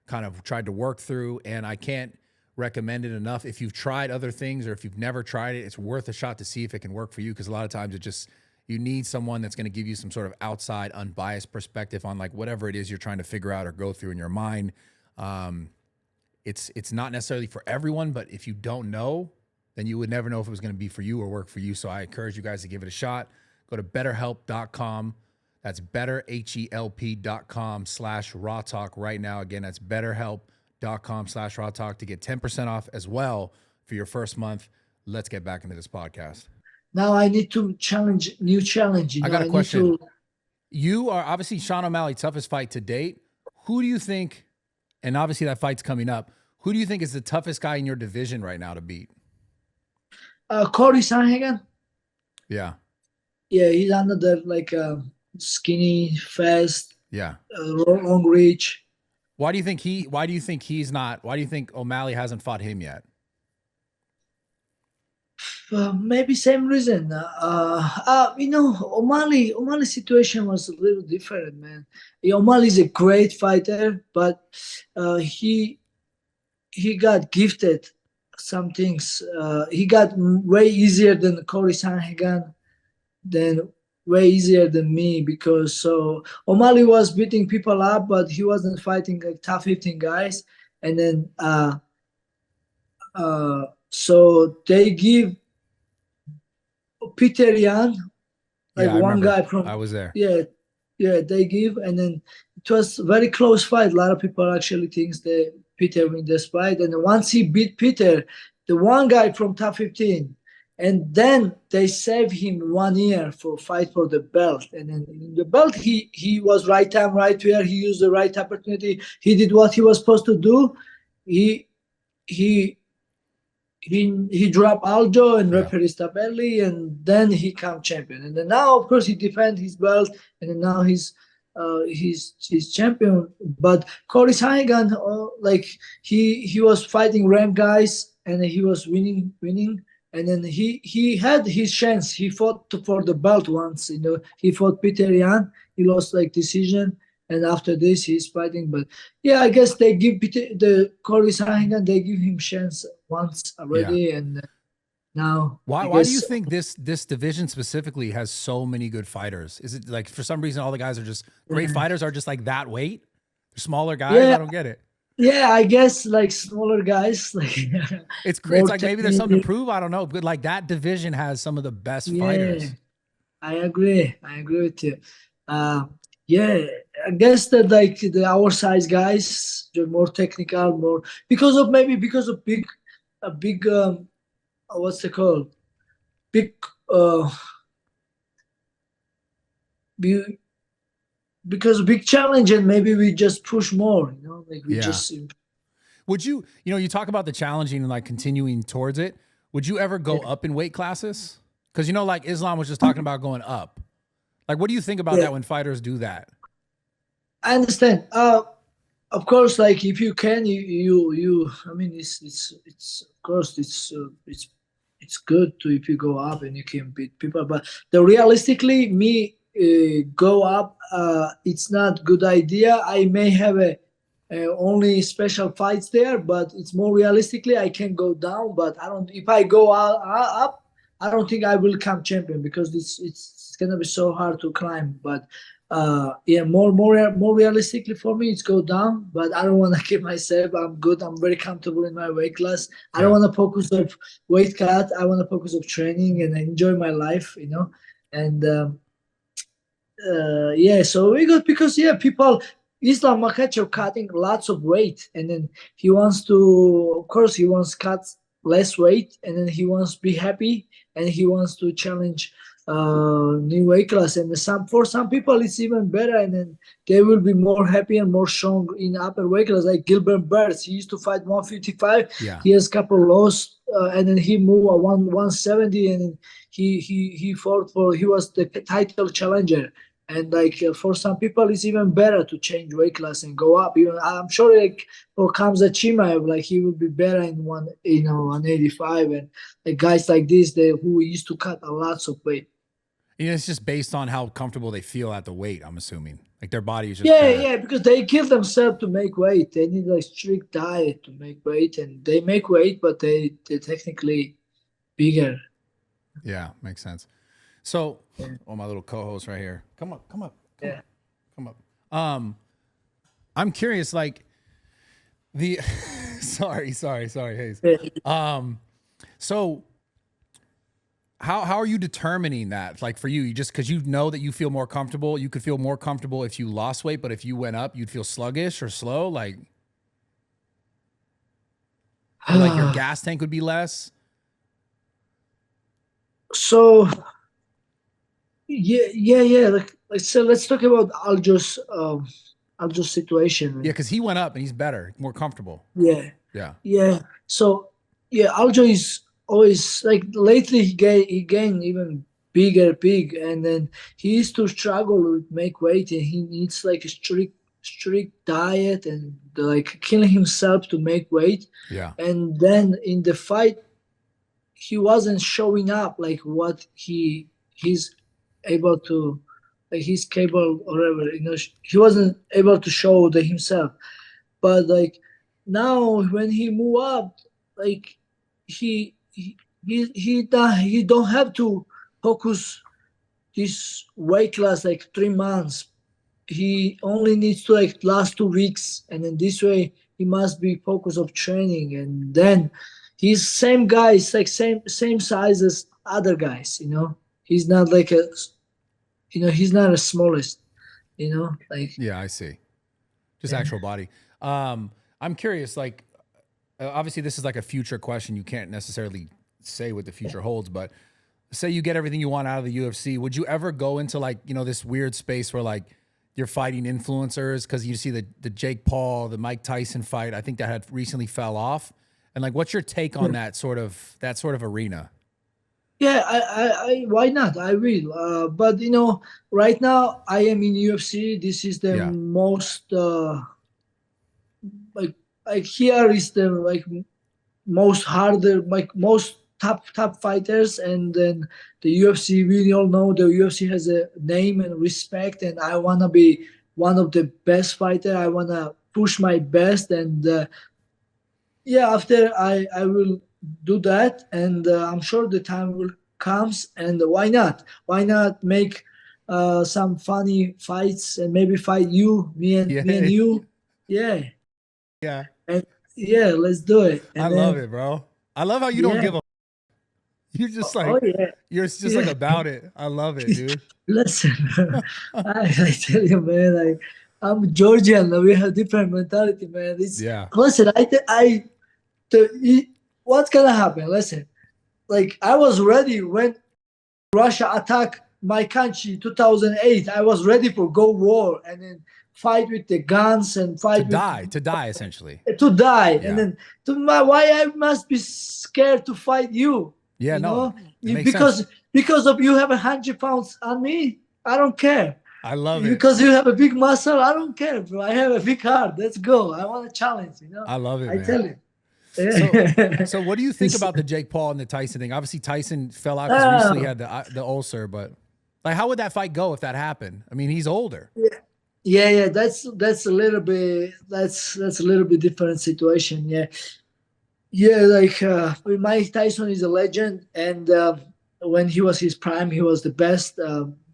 kind of tried to work through. And I can't recommend it enough. If you've tried other things or if you've never tried it, it's worth a shot to see if it can work for you. Because a lot of times it just, you need someone that's going to give you some sort of outside, unbiased perspective on like whatever it is you're trying to figure out or go through in your mind. It's not necessarily for everyone, but if you don't know, then you would never know if it was going to be for you or work for you. So I encourage you guys to give it a shot. Go to betterhelp.com. That's betterhelp.com/raw talk right now. Again, that's betterhelp.com/raw talk to get 10% off as well for your first month. Let's get back into this podcast. now I need to challenge, new challenge. I got a question. Need to, You are obviously Sean O'Malley, toughest fight to date. Who do you think, and obviously that fight's coming up, who do you think is the toughest guy in your division right now to beat? Corey Sanhagen. Yeah. Yeah, he's another like skinny, fast, Yeah. long reach. Why do you think he's not, why do you think O'Malley hasn't fought him yet? Maybe same reason. O'Malley's situation was a little different, man. Yeah, O'Malley is a great fighter, but he got gifted some things. He got way easier than Corey Sanhagen, then way easier than me because so O'Malley was beating people up, but he wasn't fighting like top 15 guys. And then so they give Peter Yan, like Yeah, I one remember. guy from, I was there. yeah, they give, and then it was very close fight. A lot of people actually thinks that Peter win this fight, and then once he beat Peter, the one guy from top 15, and then they save him 1 year for fight for the belt, and then in the belt he was right time, right where he used the right opportunity. He did what he was supposed to do. He dropped Aljo and referee Tbilisi, and then he come champion. And then now, of course, he defend his belt, and then now he's champion. But Corey Sagan, like he was fighting rank guys, and he was winning, and then he had his chance. He fought for the belt once. He fought Peter Yan. He lost like decision. And after this, he's fighting. But yeah, I guess they give the Corey Sagan, they give him chance once already, and now. Why do you think this division specifically has so many good fighters? Is it like for some reason all the guys are just great fighters, are just like that weight? They're smaller guys? Yeah. I don't get it. Yeah, I guess like smaller guys, like it's like maybe there's something to prove. I don't know, but like that division has some of the best fighters. I agree with you. Yeah, I guess that like our size guys, they're more technical, more because of big, what's it called? Because of big challenge, and maybe we just push more, like we just. Would you talk about the challenging and like continuing towards it. Would you ever go up in weight classes? Because like Islam was just talking about going up. Like, what do you think about that when fighters do that? I understand. Of course, like if you can, you. I mean, it's of course it's good to if you go up and you can beat people. But realistically, me go up, it's not good idea. I may have only special fights there, but it's more realistically I can go down. But I don't. If I go up, I don't think I will come champion because it's gonna be so hard to climb. But yeah, more realistically for me, it's go down. But I don't want to keep myself. I'm good. I'm very comfortable in my weight class. I don't Yeah. want to focus of weight cut. I want to focus of training and enjoy my life. You know, and yeah, so we got because yeah, people Islam Makhachev cutting lots of weight, and then he wants to, of course, he wants cut less weight, and then he wants to be happy, and he wants to challenge new weight class. And some for some people it's even better, and then they will be more happy and more strong in upper weight class. Like Gilbert Burns, he used to fight 155. Yeah. He has couple lost, and then he moved 170, and he fought for he was the title challenger. And like for some people, it's even better to change weight class and go up. Even I'm sure like for Kamza Chimaev, like he would be better in 185, and like guys like this, they who used to cut a lots of weight. You know, it's just based on how comfortable they feel at the weight, I'm assuming. Like their body is just Yeah, better. yeah, because they kill themselves to make weight. They need like strict diet to make weight, and they make weight, but they're technically bigger. Yeah, makes sense. So, Yeah. oh, my little co-host right here. Come up. Yeah. Come up. I'm curious, like the sorry, Hayes. Yeah. So how are you determining that? Like for you, you just because you know that you feel more comfortable, you could feel more comfortable if you lost weight, but if you went up, you'd feel sluggish or slow, like or like your gas tank would be less. So yeah. Like so, let's talk about Aljo's situation. Yeah, because he went up and he's better, more comfortable. Yeah, Yeah. yeah. So yeah, Aljo is always like lately he gained even big, and then he used to struggle with make weight, and he needs like a strict diet and like killing himself to make weight. Yeah. And then in the fight, he wasn't showing up like what he's able to, like he's capable or whatever. You know, he wasn't able to show the himself. But like now when he move up, like he don't have to focus his weight class like 3 months. He only needs to like last 2 weeks, and then this way he must be focused of training, and then he's same guys like same size as other guys. You know, he's not like a, you know, he's not a smallest. You know, like Yeah, I see. Just Yeah. actual body. I'm curious, like, obviously this is like a future question. You can't necessarily say what the future holds, but say you get everything you want out of the UFC. Would you ever go into like, you know, this weird space where like you're fighting influencers? Cause you see the Jake Paul, the Mike Tyson fight, I think that had recently fell off. And like, what's your take on that sort of arena? Yeah, I why not? I will. But you know, right now I am in UFC. This is the Yeah. most like here is the like most harder, like most top fighters, and then the UFC. We all know the UFC has a name and respect, and I wanna be one of the best fighter. I wanna push my best, and yeah, after I will do that, and I'm sure the time will comes. And why not? Why not make some funny fights and maybe fight you, me and Yeah. you? Yeah, Yeah. and yeah, let's do it. And I then, love it, bro. I love how you don't Yeah. give a. You're just like, Oh yeah. you're just Yeah. like about it. I love it, dude. Listen, I tell you, man, like I'm Georgian. We have different mentality, man. It's Yeah. listen. What's gonna happen? Listen, like I was ready when Russia attacked my country 2008. I was ready for go war and then fight with the guns and fight To die, essentially. to die. Yeah. And then why I must be scared to fight you? Yeah, You no, know? it makes sense. Because of you have 100 pounds on me, I don't care. I love it. Because you have a big muscle, I don't care, bro. I have a big heart. Let's go. I want a challenge, you know. I love it, I man. tell you. So what do you think about the Jake Paul and the Tyson thing? Obviously, Tyson fell out because recently he had the ulcer, but like, how would that fight go if that happened? I mean, he's older. Yeah, that's a little bit that's a little bit different situation. Yeah, like Mike Tyson is a legend, and when he was his prime, he was the best.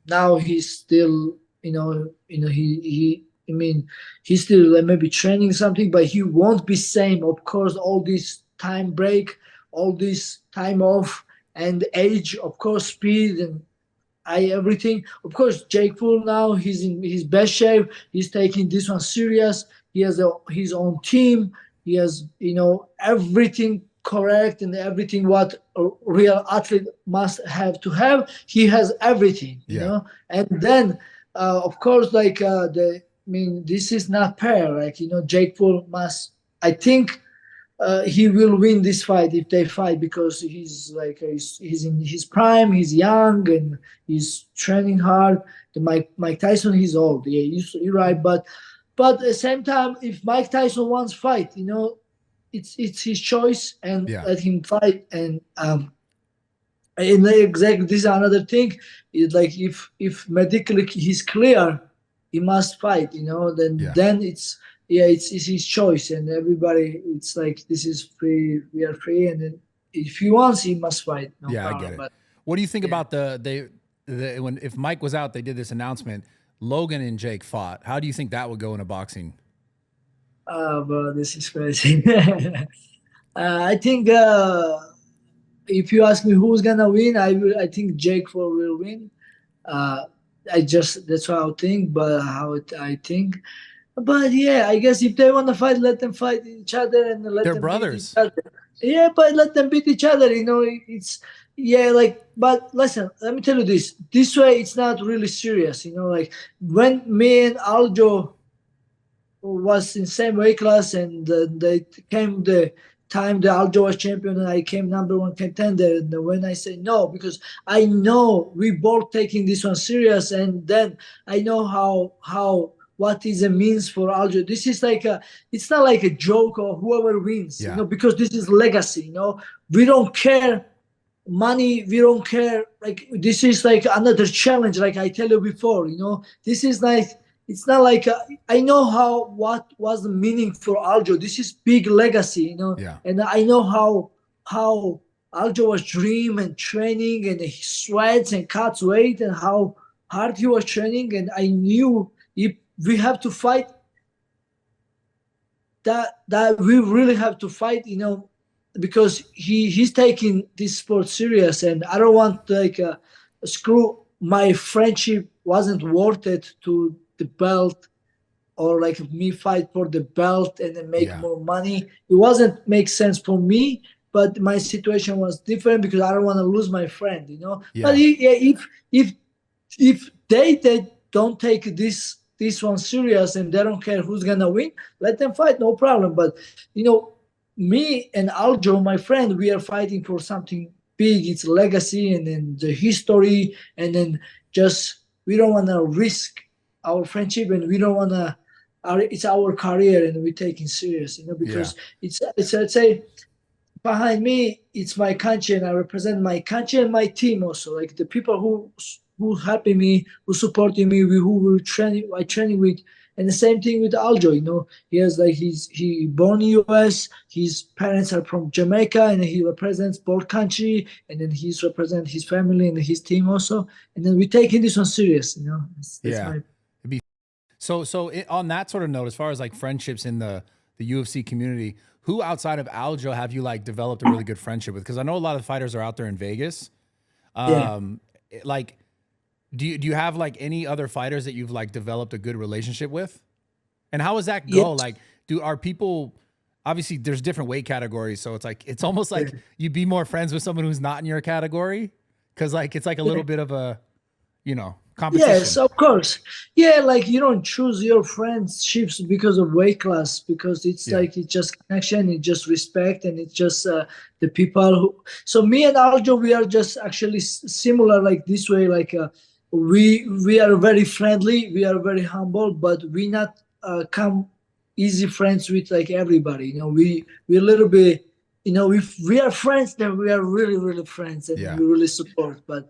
now he's still, he I mean, he's still maybe training something, but he won't be same. Of course, all this time break, all this time off, and age, of course, speed and everything. Of course, Jake Paul now he's in his best shape. He's taking this one serious. He has his own team. He has everything correct and everything what a real athlete must have to have. He has everything, And then, of course, like this is not fair. Like Jake Paul must. I think he will win this fight if they fight because he's like he's in his prime, he's young and he's training hard. The Mike Tyson, he's old. Yeah, you're right. But at the same time, if Mike Tyson wants fight, it's his choice and let him fight. And exactly this is another thing. It's like if medically he's clear, he must fight. Then it's his choice, and everybody, it's like this is free. We are free, and then if he wants, he must fight. No problem. I get it. But, what do you think about if Mike was out, they did this announcement, Logan and Jake fought. How do you think that would go in a boxing? But this is crazy. I think if you ask me who's gonna win, I think Jake Paul will win. That's what I think, but I think. But yeah, I guess if they want to fight, let them fight each other and let They're them brothers. beat each other. Yeah, but let them beat each other. It's But listen, let me tell you this. This way, it's not really serious. Like when me and Aljo was in same weight class, and they came the time the Aljo was champion and I came #1 contender. And when I say no, because I know we both taking this one serious, and then I know how what is a means for Aljo. This is it's not like a joke or whoever wins, because this is legacy. We don't care money. We don't care. Like this is like another challenge. Like I tell you before, this is like. It's not like I know what was the meaning for Aljo. This is big legacy, and I know how Aljo was dream and training, and he sweats and cuts weight, and how hard he was training. And I knew if we have to fight, that we really have to fight, because he's taking this sport serious, and I don't want screw my friendship wasn't worth it to the belt, or like me fight for the belt and then make more money. It wasn't make sense for me, but my situation was different because I don't want to lose my friend, But if they don't take this one serious and they don't care who's gonna win, let them fight, no problem. But me and Aljo, my friend, we are fighting for something big. It's legacy and then the history, and then just we don't want to risk our friendship, and we don't want to. It's our career, and we take it serious, because it's let's say behind me, it's my country, and I represent my country and my team also. Like the people who helping me, who supporting me, who will I training with. And the same thing with Aljo, he has he born in US, his parents are from Jamaica, and he represents both country, and then he's represent his family and his team also. And then we taking this one serious, So on that sort of note, as far as like friendships in the UFC community, who outside of Aljo have you developed a really good friendship with? Because I know a lot of fighters are out there in Vegas. Do you have any other fighters that you've developed a good relationship with? And how does that go? Are people, obviously there's different weight categories. So it's almost like you'd be more friends with someone who's not in your category. Cause it's a little bit of a, competition. Yes, of course. Yeah. You don't choose your friendships because of weight class, because it's it's just connection, it's just respect, and it's just the people who, so me and Aljo, we are just actually similar this way. We are very friendly, we are very humble, but we not come easy friends with everybody. We a little bit, if we are friends, then we are really, really friends, and we really support. But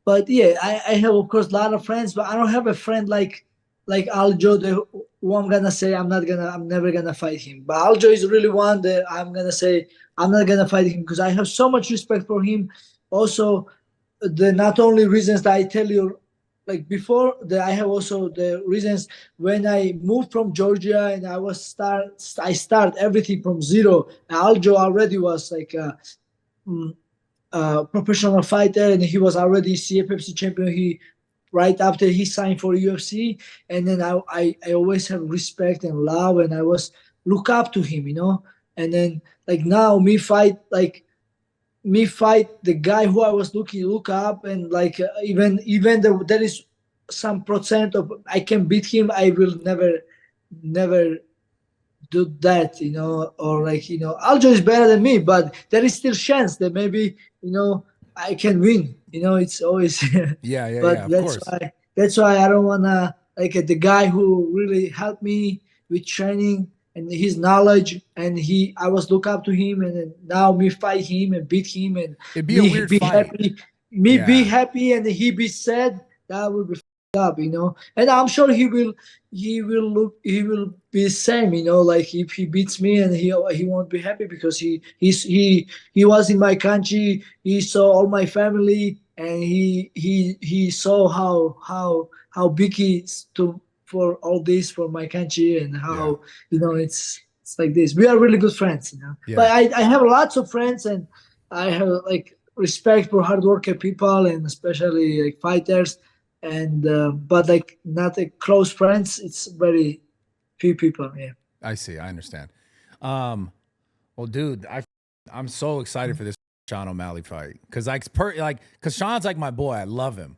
I have of course a lot of friends, but I don't have a friend like Aljo who I'm gonna say I'm never gonna fight him. But Aljo is really one that I'm gonna say I'm not gonna fight him, because I have so much respect for him. Also, the not only reasons that I tell you like before, that I have also the reasons when I moved from Georgia and I start everything from zero. Aljo already was like mm, professional fighter, and he was already CFFC champion. He right after he signed for UFC, and then I always have respect and love, and I was look up to him, you know. And then like now me fight the guy who I was look up, and like even there is some percent of I can beat him, I will never do that, you know, or like, you know, Aljo is better than me, but there is still chance that maybe, you know, I can win. You know, it's always, Yeah, yeah, yeah. but Of course. that's why I don't wanna like the guy who really helped me with training and his knowledge, and I was look up to him, and then now me fight him and beat him, and It'd be a me weird be fight. happy, me be Yeah. happy, and he be sad. That would be up, you know. And I'm sure he will be the same, you know, like if he beats me, and he won't be happy because he was in my country, he saw all my family, and he saw how big he is to for all this for my country, and Yeah. how, you know, it's like this. We are really good friends, you know. But Yeah. I have lots of friends, and I have like respect for hardworking people, and especially like fighters, and but like not a close friends. It's very few people. Yeah. I see. I understand. Um, well, dude, I'm so excited for this Sean O'Malley fight because because Sean's like my boy. I love him,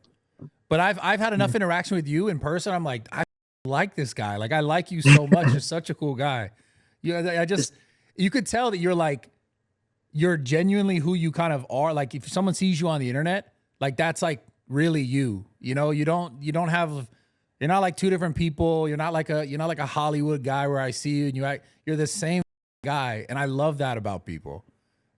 but I've had enough interaction with you in person. I'm like, I like this guy. Like I like you so much. You're such a cool guy. You could tell that you're genuinely who you kind of are. Like if someone sees you on the internet, like that's like really you. You know, you're not like two different people. You're not like a Hollywood guy where I see you and you're the same guy. And I love that about people.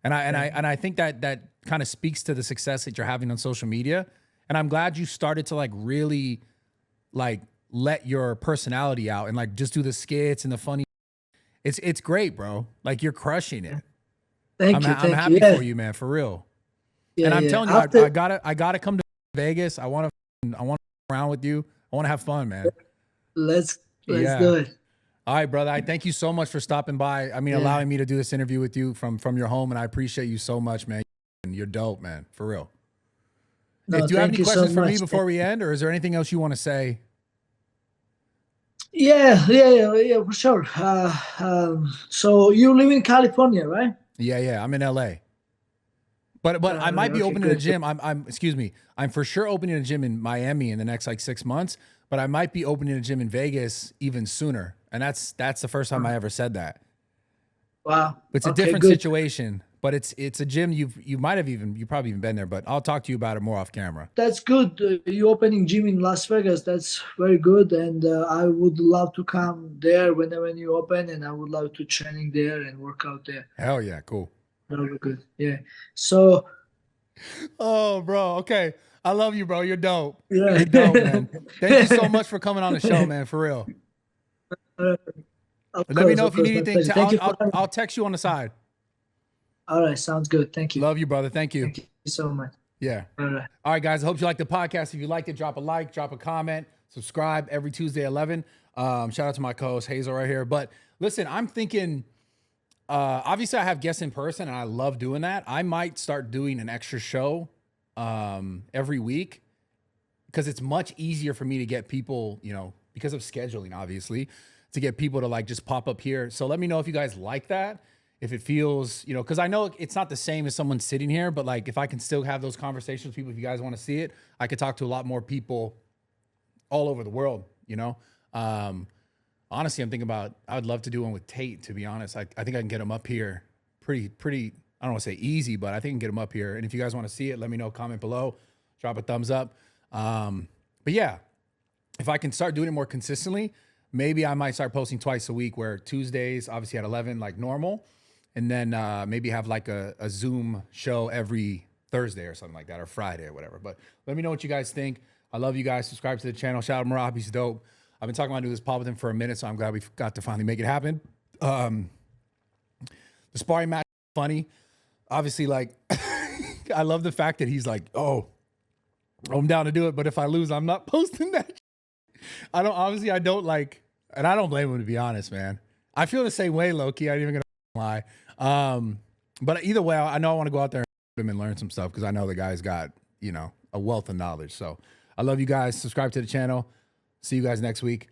And I think that kind of speaks to the success that you're having on social media. And I'm glad you started to like really like let your personality out and like just do the skits and the funny. It's great, bro. Like you're crushing it. Thank you, I'm thank you. happy Yeah, for you, man, for real. And yeah, I'm yeah. telling you, After I gotta come to Vegas. I want to around with you. I want to have fun, man. let's let's Yeah. do it. All right, brother. I thank you so much for stopping by. I mean, Yeah. allowing me to do this interview with you from your home, and I appreciate you so much, man. You're dope, man, for real. No, Do you have thank any you so questions for me much. before we end, or is there anything else you want to say? Yeah, for sure. So you live in California, right? Yeah, yeah. I'm in LA. But I might be Okay, opening a good. gym. I'm excuse me. I'm for sure opening a gym in Miami in the next like 6 months. But I might be opening a gym in Vegas even sooner. And that's the first time I ever said that. Wow. It's a Okay, different good. situation, but it's a gym you might have you probably even been there. But I'll talk to you about it more off camera. That's good. You opening gym in Las Vegas. That's very good, and I would love to come there when you open, and I would love to training there and work out there. Hell yeah, cool. Very good. Yeah. So Oh, bro. Okay. I love you, bro. You're dope. yeah. You're dope, man. Thank you so much for coming on the show, man. For real. Uh, Let me know of if you course, need my anything. pleasure. Thank you for I'll having me. text you on the side. All right, sounds good. Thank you. Love you, brother. Thank you. Thank you so much. Yeah. All right. All right, guys. I hope you liked the podcast. If you liked it, drop a like, drop a comment, subscribe every Tuesday at 11. Shout out to my co-host Hazel right here. But listen, I'm thinking. Obviously, I have guests in person, and I love doing that. I might start doing an extra show every week because it's much easier for me to get people, you know, because of scheduling, obviously, to get people to like just pop up here. So let me know if you guys like that. If it feels, you know, because I know it's not the same as someone sitting here, but like if I can still have those conversations with people, if you guys want to see it, I could talk to a lot more people all over the world, you know. Honestly, I'm thinking about, I would love to do one with Tate, to be honest. I think I can get him up here pretty, I don't want to say easy, but I think I can get him up here. And if you guys want to see it, let me know, comment below, drop a thumbs up. But yeah, if I can start doing it more consistently, maybe I might start posting twice a week, where Tuesdays, obviously at 11, like normal. And then maybe have like a Zoom show every Thursday or something like that, or Friday or whatever. But let me know what you guys think. I love you guys. Subscribe to the channel. Shout out Merab. He's dope. I've been talking about doing this pod with him for a minute, so I'm glad we got to finally make it happen. The sparring match is funny. Obviously, like, I love the fact that he's like, oh, I'm down to do it, but if I lose, I'm not posting that. I don't like, and I don't blame him, to be honest, man. I feel the same way, low-key. I ain't even gonna lie. But either way, I know I want to go out there and learn some stuff because I know the guy's got, you know, a wealth of knowledge. So I love you guys. Subscribe to the channel. See you guys next week.